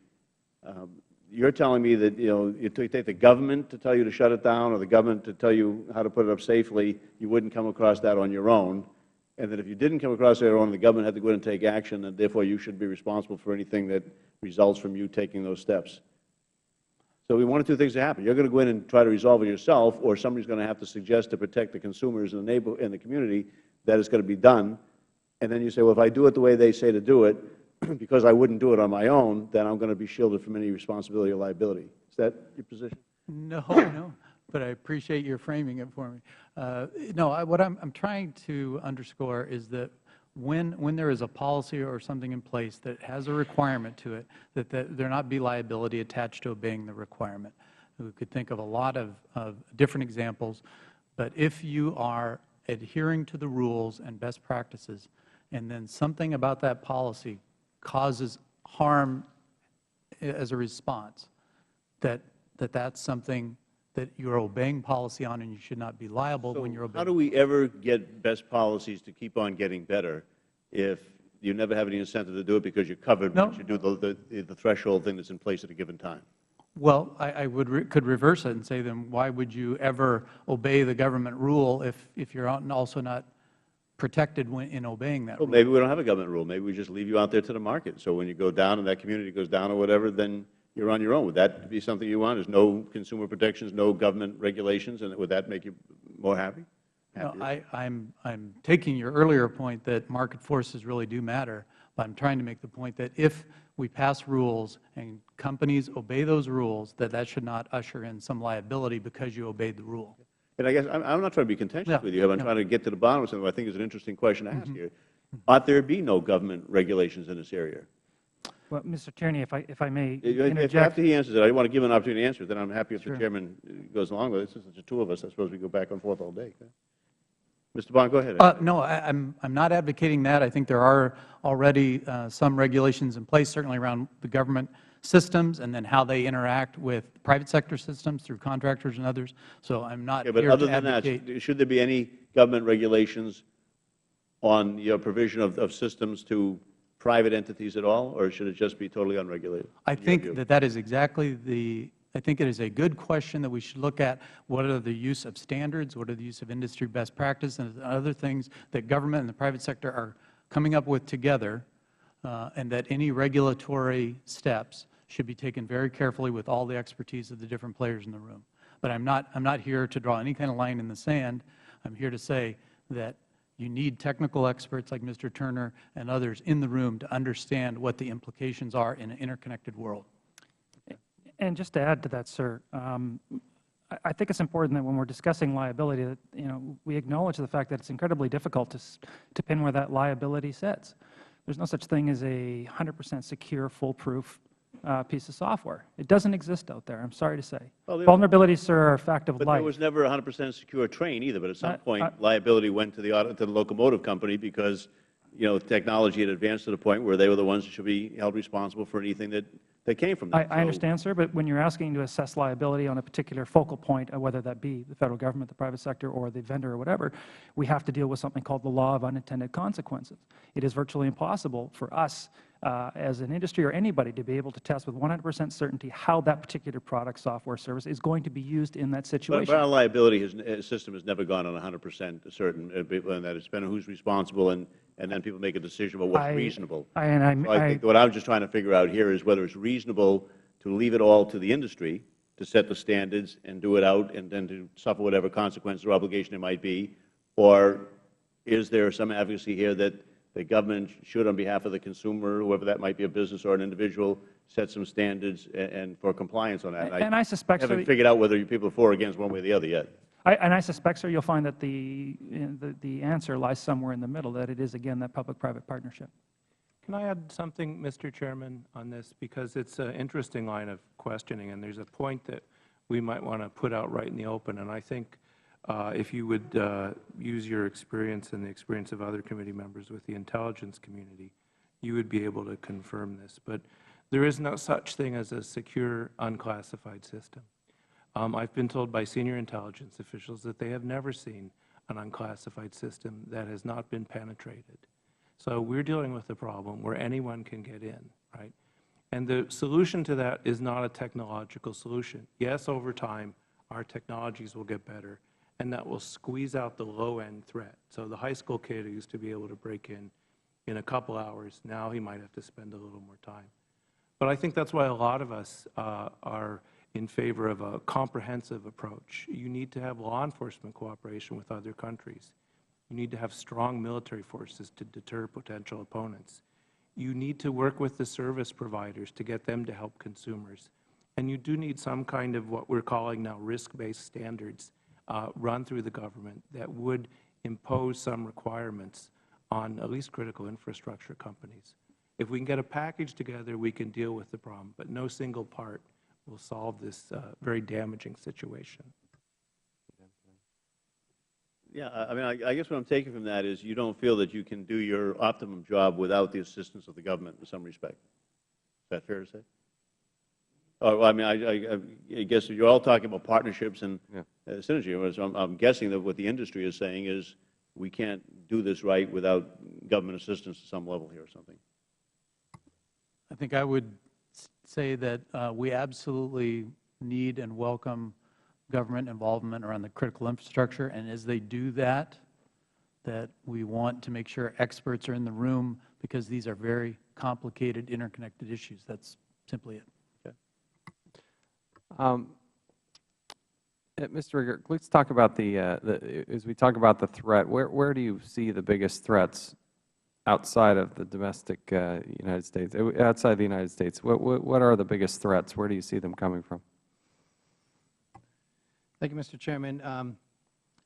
You're telling me that you take the government to tell you to shut it down or the government to tell you how to put it up safely, you wouldn't come across that on your own, and that if you didn't come across it on your own, the government had to go in and take action, and therefore you should be responsible for anything that results from you taking those steps. So one of two things to happen. You're going to go in and try to resolve it yourself, or somebody's going to have to suggest to protect the consumers in the community that it's going to be done. And then you say, well, if I do it the way they say to do it, because I wouldn't do it on my own, then I'm going to be shielded from any responsibility or liability. Is that your position? No, but I appreciate your framing it for me. No, what I'm trying to underscore is that when there is a policy or something in place that has a requirement to it, that there not be liability attached to obeying the requirement. We could think of a lot of different examples, but if you are adhering to the rules and best practices, and then something about that policy causes harm as a response, that's something that you're obeying policy on and you should not be liable when you're obeying. How do we ever get best policies to keep on getting better if you never have any incentive to do it because you're covered once you do the threshold thing that's in place at a given time? Well, I could reverse it and say, then why would you ever obey the government rule if you're also not protected in obeying that rule? Well, maybe we don't have a government rule. Maybe we just leave you out there to the market. So when you go down and that community goes down or whatever, then you're on your own. Would that be something you want? There's no consumer protections, no government regulations, and would that make you more happy? No, I'm taking your earlier point that market forces really do matter, but I'm trying to make the point that if we pass rules and companies obey those rules, that should not usher in some liability because you obeyed the rule. And I guess I'm not trying to be contentious with you. I'm trying to get to the bottom of something I think is an interesting question to ask here. Ought there be no government regulations in this area? Well, Mr. Tierney, if I may If interject. after he answers it, I want to give an opportunity to answer it, then I'm happy if the Chairman goes along with it. Since it's the two of us, I suppose we go back and forth all day. Mr. Bond, go ahead. No, I'm not advocating that. I think there are already some regulations in place, certainly around the government systems and then how they interact with private sector systems through contractors and others. So I'm not here to advocate. But other than that, should there be any government regulations on your provision of systems to private entities at all, or should it just be totally unregulated? I think that is exactly I think it is a good question that we should look at. What are the use of standards? What are the use of industry best practice and other things that government and the private sector are coming up with together, and that any regulatory steps should be taken very carefully with all the expertise of the different players in the room. But I'm not here to draw any kind of line in the sand. I'm here to say that You need technical experts like Mr. Turner and others in the room to understand what the implications are in an interconnected world. And just to add to that, sir, I think it's important that when we're discussing liability, that we acknowledge the fact that it's incredibly difficult to pin where that liability sits. There's no such thing as a 100% secure, foolproof piece of software. It doesn't exist out there, I'm sorry to say. Well, Vulnerabilities, sir, are a fact of but life. there was never a 100% secure train either, but at some point, liability went to the locomotive company because, technology had advanced to the point where they were the ones that should be held responsible for anything that came from that. I understand, sir, but when you're asking to assess liability on a particular focal point, whether that be the Federal Government, the private sector, or the vendor or whatever, we have to deal with something called the law of unintended consequences. It is virtually impossible for us as an industry or anybody to be able to test with 100% certainty how that particular product, software, service is going to be used in that situation. But our liability system has never gone on 100% certain, and that it's been who's responsible, and then people make a decision about what's reasonable. I think what I'm just trying to figure out here is whether it's reasonable to leave it all to the industry to set the standards and do it out and then to suffer whatever consequences or obligation it might be, or is there some advocacy here that the government should, on behalf of the consumer, whoever that might be, a business or an individual, set some standards and for compliance on that. And I suspect, haven't figured out whether people are for or against one way or the other yet. And I suspect, sir, you'll find that the answer lies somewhere in the middle, that it is, again, that public-private partnership. Can I add something, Mr. Chairman, on this? Because it's an interesting line of questioning, and there's a point that we might want to put out right in the open. And I think if you would use your experience and the experience of other committee members with the intelligence community, you would be able to confirm this. But there is no such thing as a secure, unclassified system. I've been told by senior intelligence officials that they have never seen an unclassified system that has not been penetrated. So we're dealing with a problem where anyone can get in, right? And the solution to that is not a technological solution. Yes, over time, our technologies will get better, and that will squeeze out the low-end threat. So the high school kid who used to be able to break in a couple hours, now he might have to spend a little more time. But I think that's why a lot of us are in favor of a comprehensive approach. You need to have law enforcement cooperation with other countries. You need to have strong military forces to deter potential opponents. You need to work with the service providers to get them to help consumers. And you do need some kind of what we're calling now risk-based standards run through the government that would impose some requirements on at least critical infrastructure companies. If we can get a package together, we can deal with the problem, but no single part will solve this very damaging situation. Yeah, I mean, I guess what I'm taking from that is you don't feel that you can do your optimum job without the assistance of the government in some respect. Is that fair to say? Oh, I mean, I guess you're all talking about partnerships and synergy. So I'm guessing that what the industry is saying is we can't do this right without government assistance at some level here or something. I think I would say that we absolutely need and welcome government involvement around the critical infrastructure, and as they do that, that we want to make sure experts are in the room because these are very complicated, interconnected issues. That's simply it. Okay. Mr. Riger, let's talk about as we talk about the threat, where do you see the biggest threats outside of the domestic United States, outside the United States? What are the biggest threats? Where do you see them coming from? Thank you, Mr. Chairman.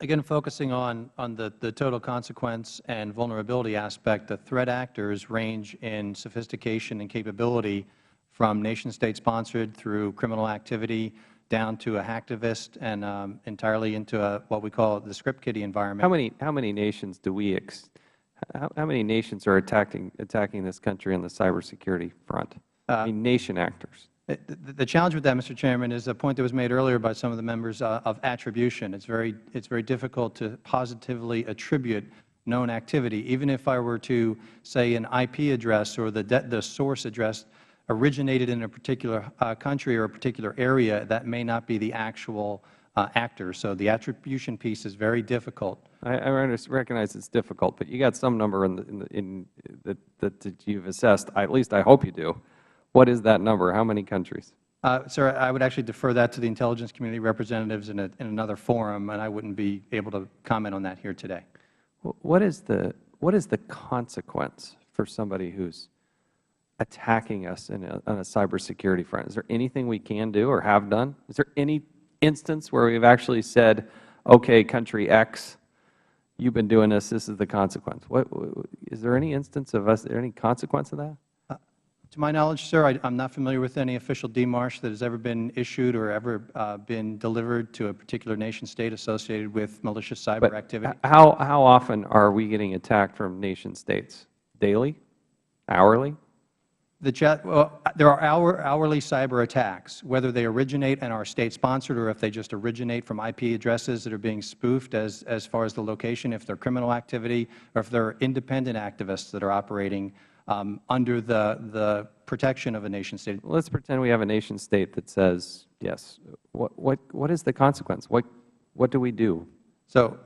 Again, focusing on the total consequence and vulnerability aspect, the threat actors range in sophistication and capability from nation-state sponsored through criminal activity down to a hacktivist and entirely into what we call the script kiddie environment. How many nations do we how many nations are attacking this country on the cybersecurity front? I mean, nation actors. The challenge with that, Mr. Chairman, is a point that was made earlier by some of the members of attribution. It's very difficult to positively attribute known activity. Even if I were to say an IP address or the source address originated in a particular country or a particular area, that may not be the actual actor. So the attribution piece is very difficult. I recognize it's difficult, but you got some number that you've assessed. At least I hope you do. What is that number? How many countries? Sir, I would actually defer that to the intelligence community representatives in another forum, and I wouldn't be able to comment on that here today. What is the consequence for somebody who's attacking us on a cybersecurity front? Is there anything we can do or have done? Is there any instance where we've actually said, okay, country X, you've been doing this, this is the consequence? Is there any instance of us, is there any consequence of that? To my knowledge, sir, I'm not familiar with any official demarche that has ever been issued or ever been delivered to a particular nation state associated with malicious cyber activity. How often are we getting attacked from nation states? Daily? Hourly? Well, there are hourly cyber attacks, whether they originate and are state-sponsored or if they just originate from IP addresses that are being spoofed as far as the location, if they're criminal activity, or if they're independent activists that are operating under the protection of a nation state. Let's pretend we have a nation state that says, yes. What is the consequence? What do we do? So,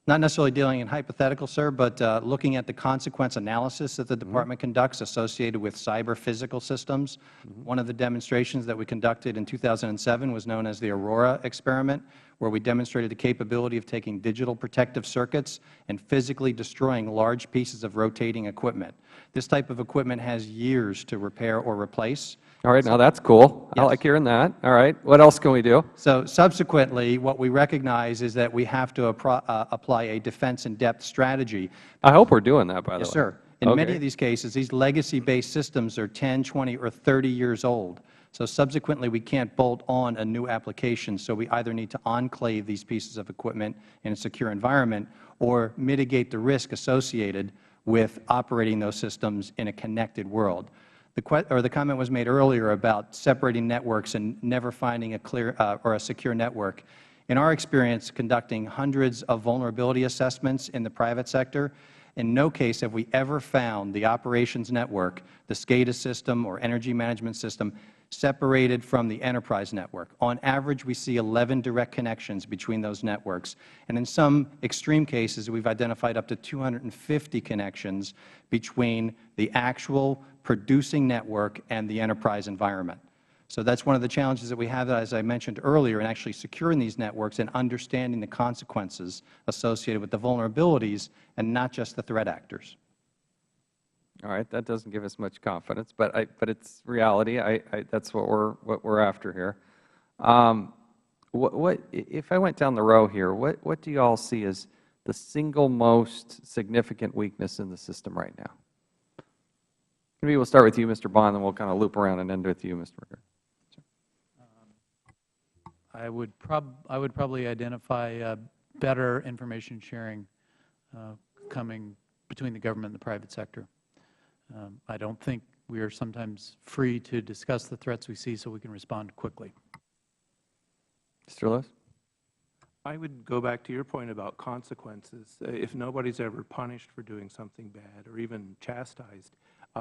not necessarily dealing in hypothetical, sir, but looking at the consequence analysis that the Department conducts associated with cyber physical systems. One of the demonstrations that we conducted in 2007 was known as the Aurora experiment, where we demonstrated the capability of taking digital protective circuits and physically destroying large pieces of rotating equipment. This type of equipment has years to repair or replace. All right, now that's cool. I Yes. like hearing that. All right, what else can we do? So subsequently, what we recognize is that we have to apply a defense-in-depth strategy. I hope we're doing that, by the way. Yes, sir. In many of these cases, these legacy-based systems are 10, 20, or 30 years old. So subsequently, we can't bolt on a new application. So we either need to enclave these pieces of equipment in a secure environment or mitigate the risk associated with operating those systems in a connected world. The comment was made earlier about separating networks and never finding a clear or a secure network. In our experience conducting hundreds of vulnerability assessments in the private sector, in no case have we ever found the operations network, the SCADA system or energy management system, separated from the enterprise network. On average, we see 11 direct connections between those networks. And in some extreme cases, we've identified up to 250 connections between the actual producing network and the enterprise environment. So that's one of the challenges that we have, as I mentioned earlier, in actually securing these networks and understanding the consequences associated with the vulnerabilities and not just the threat actors. All right, that doesn't give us much confidence, but it's reality. That's what we're after here. If I went down the row here, what do you all see as the single most significant weakness in the system right now? Maybe we'll start with you, Mr. Bond, and we'll kind of loop around and end with you, Mr. McGurk. I would probably identify better information sharing coming between the government and the private sector. I don't think we are sometimes free to discuss the threats we see so we can respond quickly. Mr. Lewis? I would go back to your point about consequences. If nobody's ever punished for doing something bad or even chastised,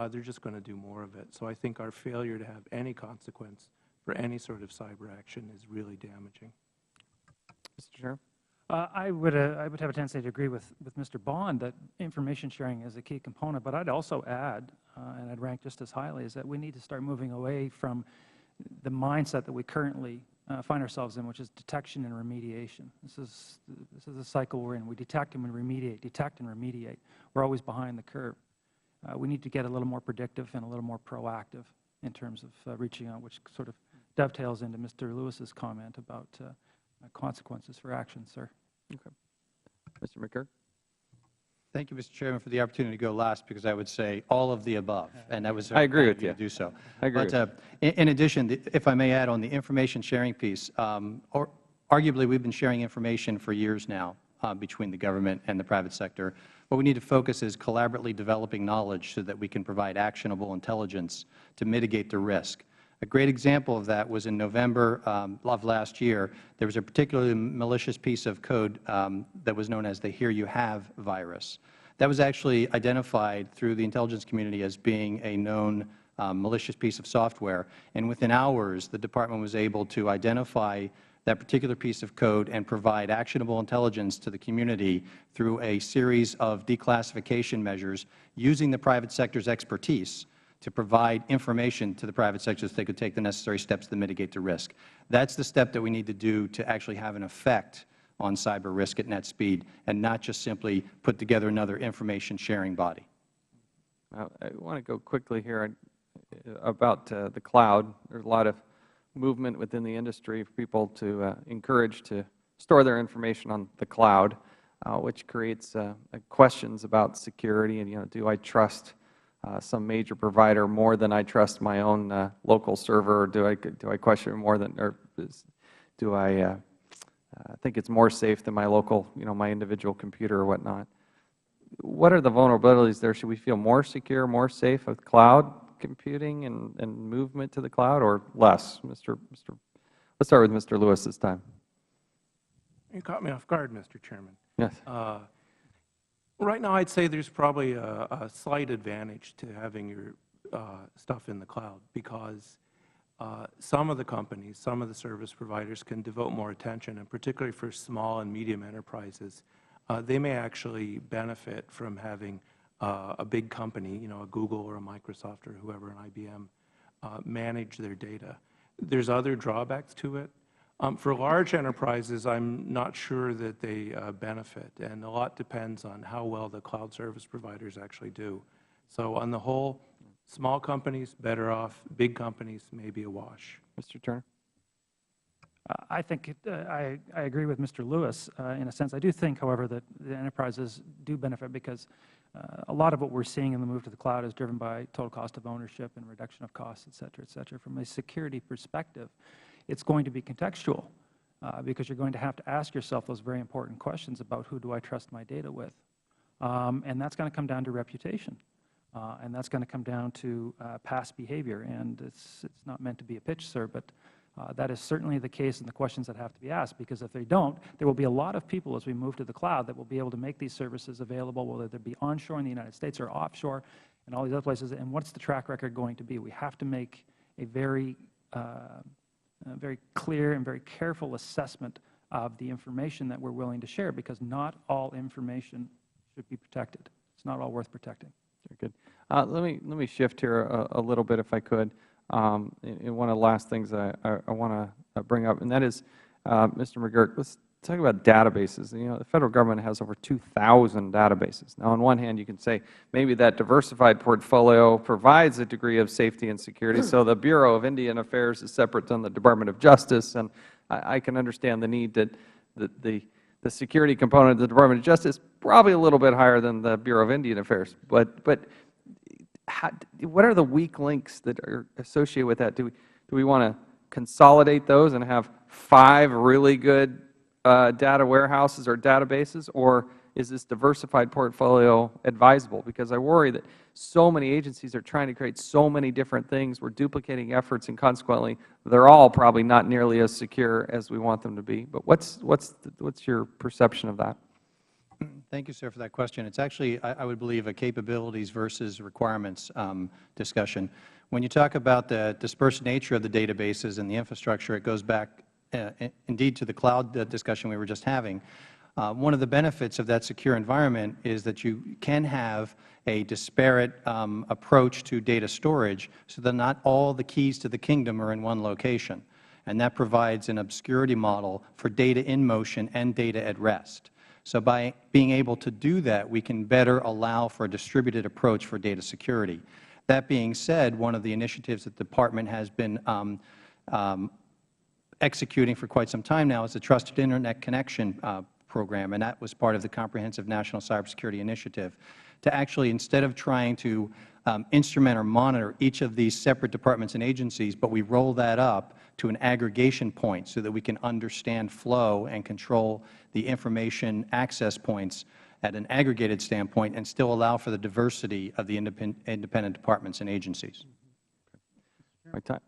they're just going to do more of it. So I think our failure to have any consequence for any sort of cyber action is really damaging. Mr. Chair? I would have a tendency to agree with Mr. Bond that information sharing is a key component, but I'd also add, and I'd rank just as highly, is that we need to start moving away from the mindset that we currently find ourselves in, which is detection and remediation. This is a cycle we're in. We detect and we remediate, detect and remediate. We're always behind the curve. We need to get a little more predictive and a little more proactive in terms of reaching out, which sort of dovetails into Mr. Lewis's comment about consequences for action, sir. Okay. Mr. McGurk? Thank you, Mr. Chairman, for the opportunity to go last, because I would say all of the above, and that was I agree with you. to do so. I agree. But in addition, if I may add on the information sharing piece, arguably we've been sharing information for years now between the government and the private sector. What we need to focus is collaboratively developing knowledge so that we can provide actionable intelligence to mitigate the risk. A great example of that was in November of last year. There was a particularly malicious piece of code that was known as the Here You Have virus. That was actually identified through the intelligence community as being a known malicious piece of software. And within hours, the Department was able to identify that particular piece of code and provide actionable intelligence to the community through a series of declassification measures using the private sector's expertise to provide information to the private sector so they could take the necessary steps to mitigate the risk. That's the step that we need to do to actually have an effect on cyber risk at net speed, and not just simply put together another information sharing body. I want to go quickly here about the cloud. There's a lot of movement within the industry for people to encourage to store their information on the cloud, which creates questions about security and, do I trust some major provider more than I trust my own local server, or do I question it more than, or do I think it's more safe than my local, my individual computer or whatnot? What are the vulnerabilities there? Should we feel more secure, more safe with cloud computing and movement to the cloud, or less? Let's start with Mr. Lewis this time. You caught me off guard, Mr. Chairman. Yes. Right now, I'd say there's probably a slight advantage to having your stuff in the cloud, because some of the companies, some of the service providers can devote more attention, and particularly for small and medium enterprises, they may actually benefit from having a big company, a Google or a Microsoft or whoever, an IBM, manage their data. There's other drawbacks to it. For large enterprises, I'm not sure that they benefit, and a lot depends on how well the cloud service providers actually do. So on the whole, small companies better off, big companies may be a wash. Mr. Turner? I think I agree with Mr. Lewis in a sense. I do think, however, that the enterprises do benefit, because a lot of what we're seeing in the move to the cloud is driven by total cost of ownership and reduction of costs, et cetera, et cetera. From a security perspective, it's going to be contextual, because you're going to have to ask yourself those very important questions about who do I trust my data with. And that's going to come down to reputation. And that's going to come down to past behavior. And it's not meant to be a pitch, sir, but that is certainly the case in the questions that have to be asked, because if they don't, there will be a lot of people as we move to the cloud that will be able to make these services available, whether they be onshore in the United States or offshore and all these other places. And what's the track record going to be? We have to make a very clear and very careful assessment of the information that we're willing to share, because not all information should be protected. It's not all worth protecting. Very good. Let me shift here a little bit, if I could. And one of the last things I want to bring up, and that is, Mr. McGurk, let's talk about databases. The Federal Government has over 2,000 databases. Now, on one hand, you can say maybe that diversified portfolio provides a degree of safety and security, so the Bureau of Indian Affairs is separate from the Department of Justice, and I can understand the need that the security component of the Department of Justice probably a little bit higher than the Bureau of Indian Affairs. But what are the weak links that are associated with that? Do we want to consolidate those and have 5 really good data warehouses or databases, or is this diversified portfolio advisable? Because I worry that so many agencies are trying to create so many different things. We're duplicating efforts, and consequently, they're all probably not nearly as secure as we want them to be. But what's your perception of that? Thank you, sir, for that question. It's actually, I would believe, a capabilities versus requirements discussion. When you talk about the dispersed nature of the databases and the infrastructure, it goes back indeed to the cloud discussion we were just having. One of the benefits of that secure environment is that you can have a disparate approach to data storage, so that not all the keys to the kingdom are in one location. And that provides an obscurity model for data in motion and data at rest. So by being able to do that, we can better allow for a distributed approach for data security. That being said, one of the initiatives that the Department has been executing for quite some time now is the Trusted Internet Connection program, and that was part of the Comprehensive National Cybersecurity Initiative, to actually, instead of trying to instrument or monitor each of these separate departments and agencies, but we roll that up to an aggregation point so that we can understand flow and control the information access points at an aggregated standpoint and still allow for the diversity of the independent departments and agencies. My time.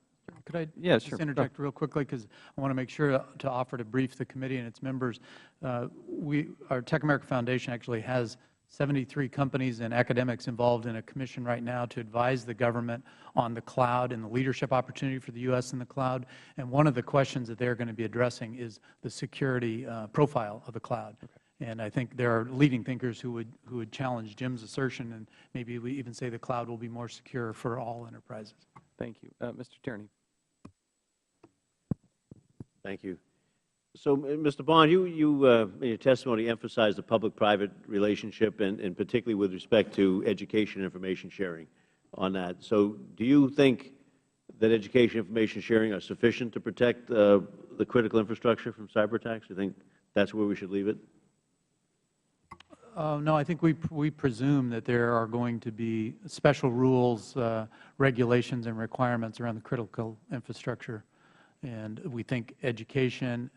Could I just interject real quickly, because I want to make sure to offer to brief the committee and its members. Our Tech America Foundation actually has 73 companies and academics involved in a commission right now to advise the government on the cloud and the leadership opportunity for the U.S. in the cloud. And one of the questions that they are going to be addressing is the security profile of the cloud. Okay. And I think there are leading thinkers who would challenge Jim's assertion, and maybe we even say the cloud will be more secure for all enterprises. Thank you. Mr. Tierney. Thank you. So, Mr. Bond, you in your testimony emphasized the public-private relationship, and particularly with respect to education and information sharing on that. So do you think that education and information sharing are sufficient to protect the critical infrastructure from cyber attacks? Do you think that's where we should leave it? No, I think we presume that there are going to be special rules, regulations, and requirements around the critical infrastructure. And we think education,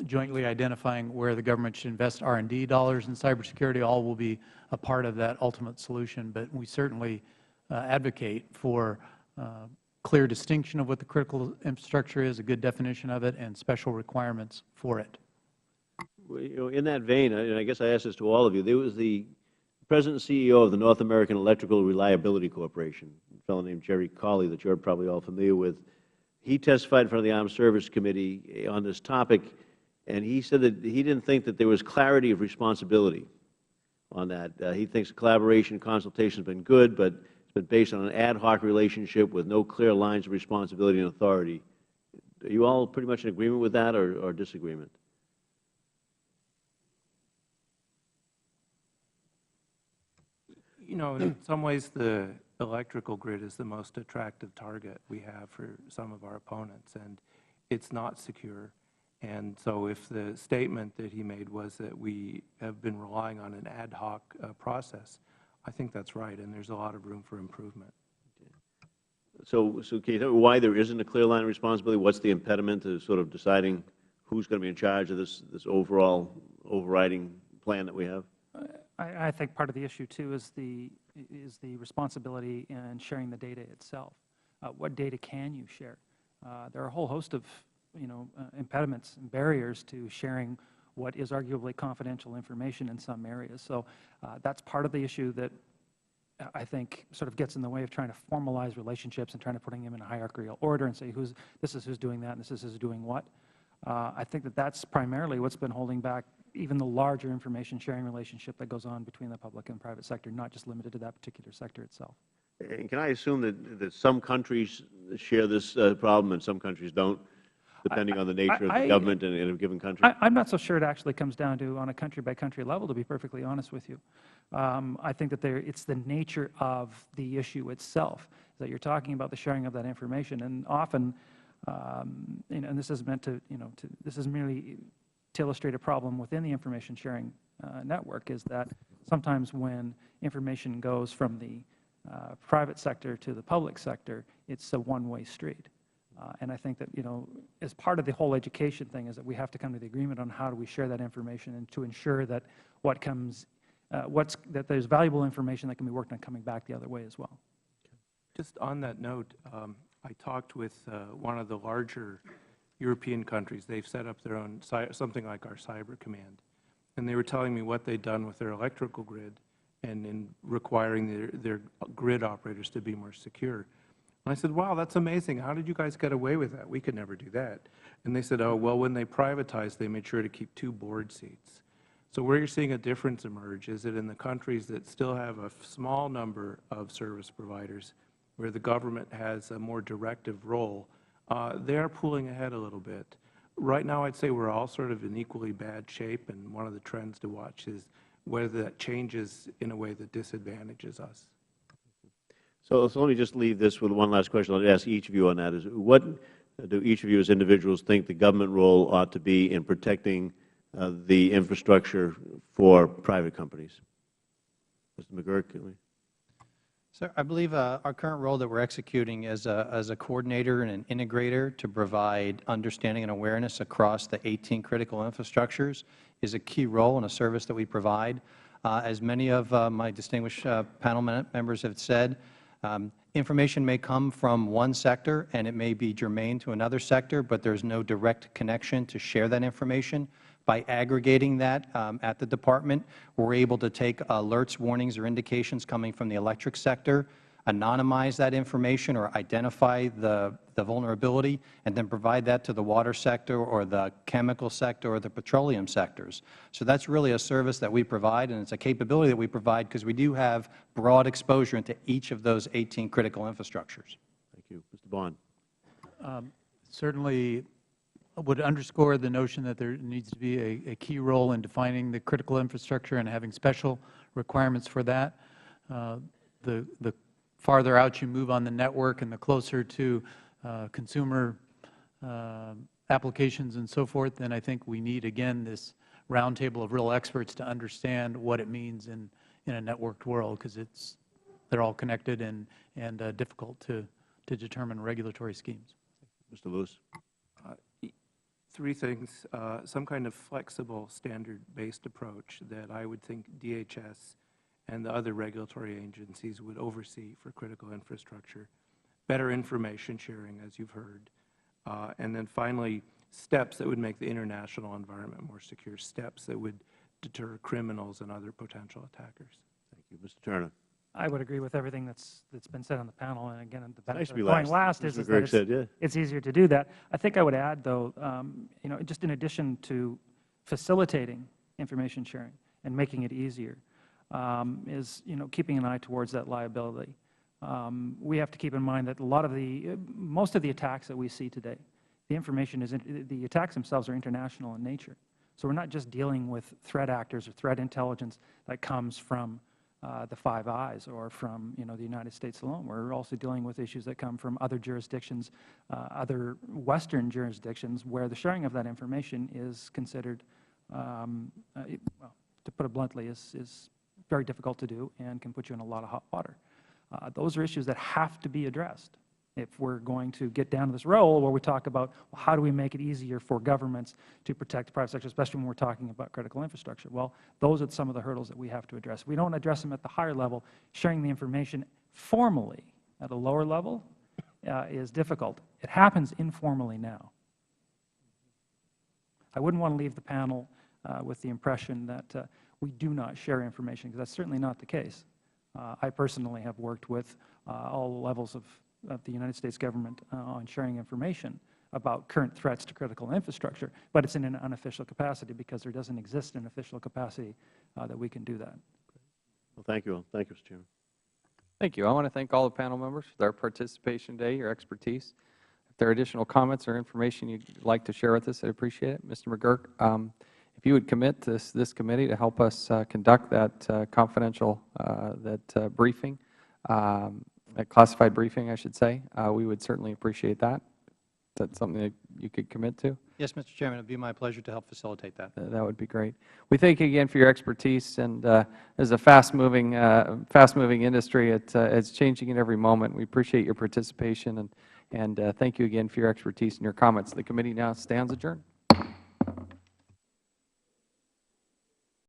jointly identifying where the government should invest R&D dollars in cybersecurity, all will be a part of that ultimate solution. But we certainly advocate for clear distinction of what the critical infrastructure is, a good definition of it, and special requirements for it. Well, you know, in that vein, and I guess I ask this to all of you, there was the President and CEO of the North American Electrical Reliability Corporation, a fellow named Jerry Cawley that you're probably all familiar with. He testified in front of the Armed Services Committee on this topic, and he said that he didn't think that there was clarity of responsibility on that. He thinks collaboration and consultation has been good, but it's been based on an ad hoc relationship with no clear lines of responsibility and authority. Are you all pretty much in agreement with that, or disagreement? You know, in some ways, the electrical grid is the most attractive target we have for some of our opponents, and it's not secure. And so if the statement that he made was that we have been relying on an ad hoc process, I think that's right, and there's a lot of room for improvement. So can you tell me why there isn't a clear line of responsibility? What's the impediment to sort of deciding who's going to be in charge of this overall overriding plan that we have? I think part of the issue, too, is the responsibility in sharing the data itself. What data can you share? There are a whole host of, impediments and barriers to sharing what is arguably confidential information in some areas. So that's part of the issue that I think sort of gets in the way of trying to formalize relationships and trying to putting them in a hierarchical order and say this is who's doing that and this is who's doing what. I think that that's primarily what's been holding back even the larger information sharing relationship that goes on between the public and private sector, not just limited to that particular sector itself. And can I assume that some countries share this problem and some countries don't, depending on the nature of the government in a given country? I'm not so sure it actually comes down to on a country-by-country level, to be perfectly honest with you. I think that it's the nature of the issue itself, that you're talking about the sharing of that information. And often, and this is meant to, this is merely to illustrate a problem within the information sharing network, is that sometimes when information goes from the private sector to the public sector, it's a one-way street. And I think that, as part of the whole education thing is that we have to come to the agreement on how do we share that information and to ensure that what comes, that there's valuable information that can be worked on coming back the other way as well. Just on that note, I talked with one of the larger European countries. They've set up their own, something like our Cyber Command. And they were telling me what they'd done with their electrical grid and in requiring their grid operators to be more secure. And I said, wow, that's amazing. How did you guys get away with that? We could never do that. And they said, oh, well, when they privatized, they made sure to keep 2 board seats. So where you're seeing a difference emerge is that in the countries that still have a small number of service providers, where the government has a more directive role, they are pulling ahead a little bit. Right now, I'd say we're all sort of in equally bad shape, and one of the trends to watch is whether that changes in a way that disadvantages us. So let me just leave this with one last question. I'll ask each of you on that. Is what do each of you as individuals think the government role ought to be in protecting the infrastructure for private companies? Mr. McGurk? Sir, I believe our current role that we're executing as a coordinator and an integrator to provide understanding and awareness across the 18 critical infrastructures is a key role and a service that we provide. As many of my distinguished panel members have said, information may come from one sector and it may be germane to another sector, but there's no direct connection to share that information. By aggregating that at the Department, we're able to take alerts, warnings, or indications coming from the electric sector, anonymize that information or identify the vulnerability, and then provide that to the water sector or the chemical sector or the petroleum sectors. So that's really a service that we provide, and it's a capability that we provide because we do have broad exposure into each of those 18 critical infrastructures. Thank you. Mr. Bond. Certainly, would underscore the notion that there needs to be a key role in defining the critical infrastructure and having special requirements for that. The farther out you move on the network and the closer to consumer applications and so forth, then I think we need, again, this roundtable of real experts to understand what it means in a networked world, because they're all connected and difficult to determine regulatory schemes. Mr. Lewis. Three things. Some kind of flexible, standard-based approach that I would think DHS and the other regulatory agencies would oversee for critical infrastructure. Better information sharing, as you've heard. And then finally, steps that would make the international environment more secure, steps that would deter criminals and other potential attackers. Thank you. Mr. Turner. I would agree with everything that's been said on the panel. And again, the benefit Nice of going last Mr. is Gregg that said, yeah. it's easier to do that. I think I would add, though, just in addition to facilitating information sharing and making it easier, is keeping an eye towards that liability. We have to keep in mind that most of the attacks that we see today, the attacks themselves are international in nature. So we're not just dealing with threat actors or threat intelligence that comes from the Five Eyes or from the United States alone. We're also dealing with issues that come from other jurisdictions, other Western jurisdictions, where the sharing of that information is considered, well, to put it bluntly, is very difficult to do and can put you in a lot of hot water. Those are issues that have to be addressed if we're going to get down to this road where we talk about, well, how do we make it easier for governments to protect the private sector, especially when we're talking about critical infrastructure. Well, those are some of the hurdles that we have to address. If we don't address them at the higher level, sharing the information formally at a lower level is difficult. It happens informally now. I wouldn't want to leave the panel with the impression that we do not share information, because that's certainly not the case. I personally have worked with all levels of the United States government on sharing information about current threats to critical infrastructure, but it's in an unofficial capacity because there doesn't exist an official capacity that we can do that. Well, thank you all. Thank you, Mr. Chairman. Thank you. I want to thank all the panel members for their participation today, your expertise. If there are additional comments or information you'd like to share with us, I'd appreciate it. Mr. McGurk, if you would commit to this committee to help us conduct that confidential briefing, a classified briefing, I should say, we would certainly appreciate that. Is that something that you could commit to? Yes, Mr. Chairman, it would be my pleasure to help facilitate that. That would be great. We thank you again for your expertise. And as a fast-moving industry, it's changing in every moment. We appreciate your participation, and thank you again for your expertise and your comments. The committee now stands adjourned.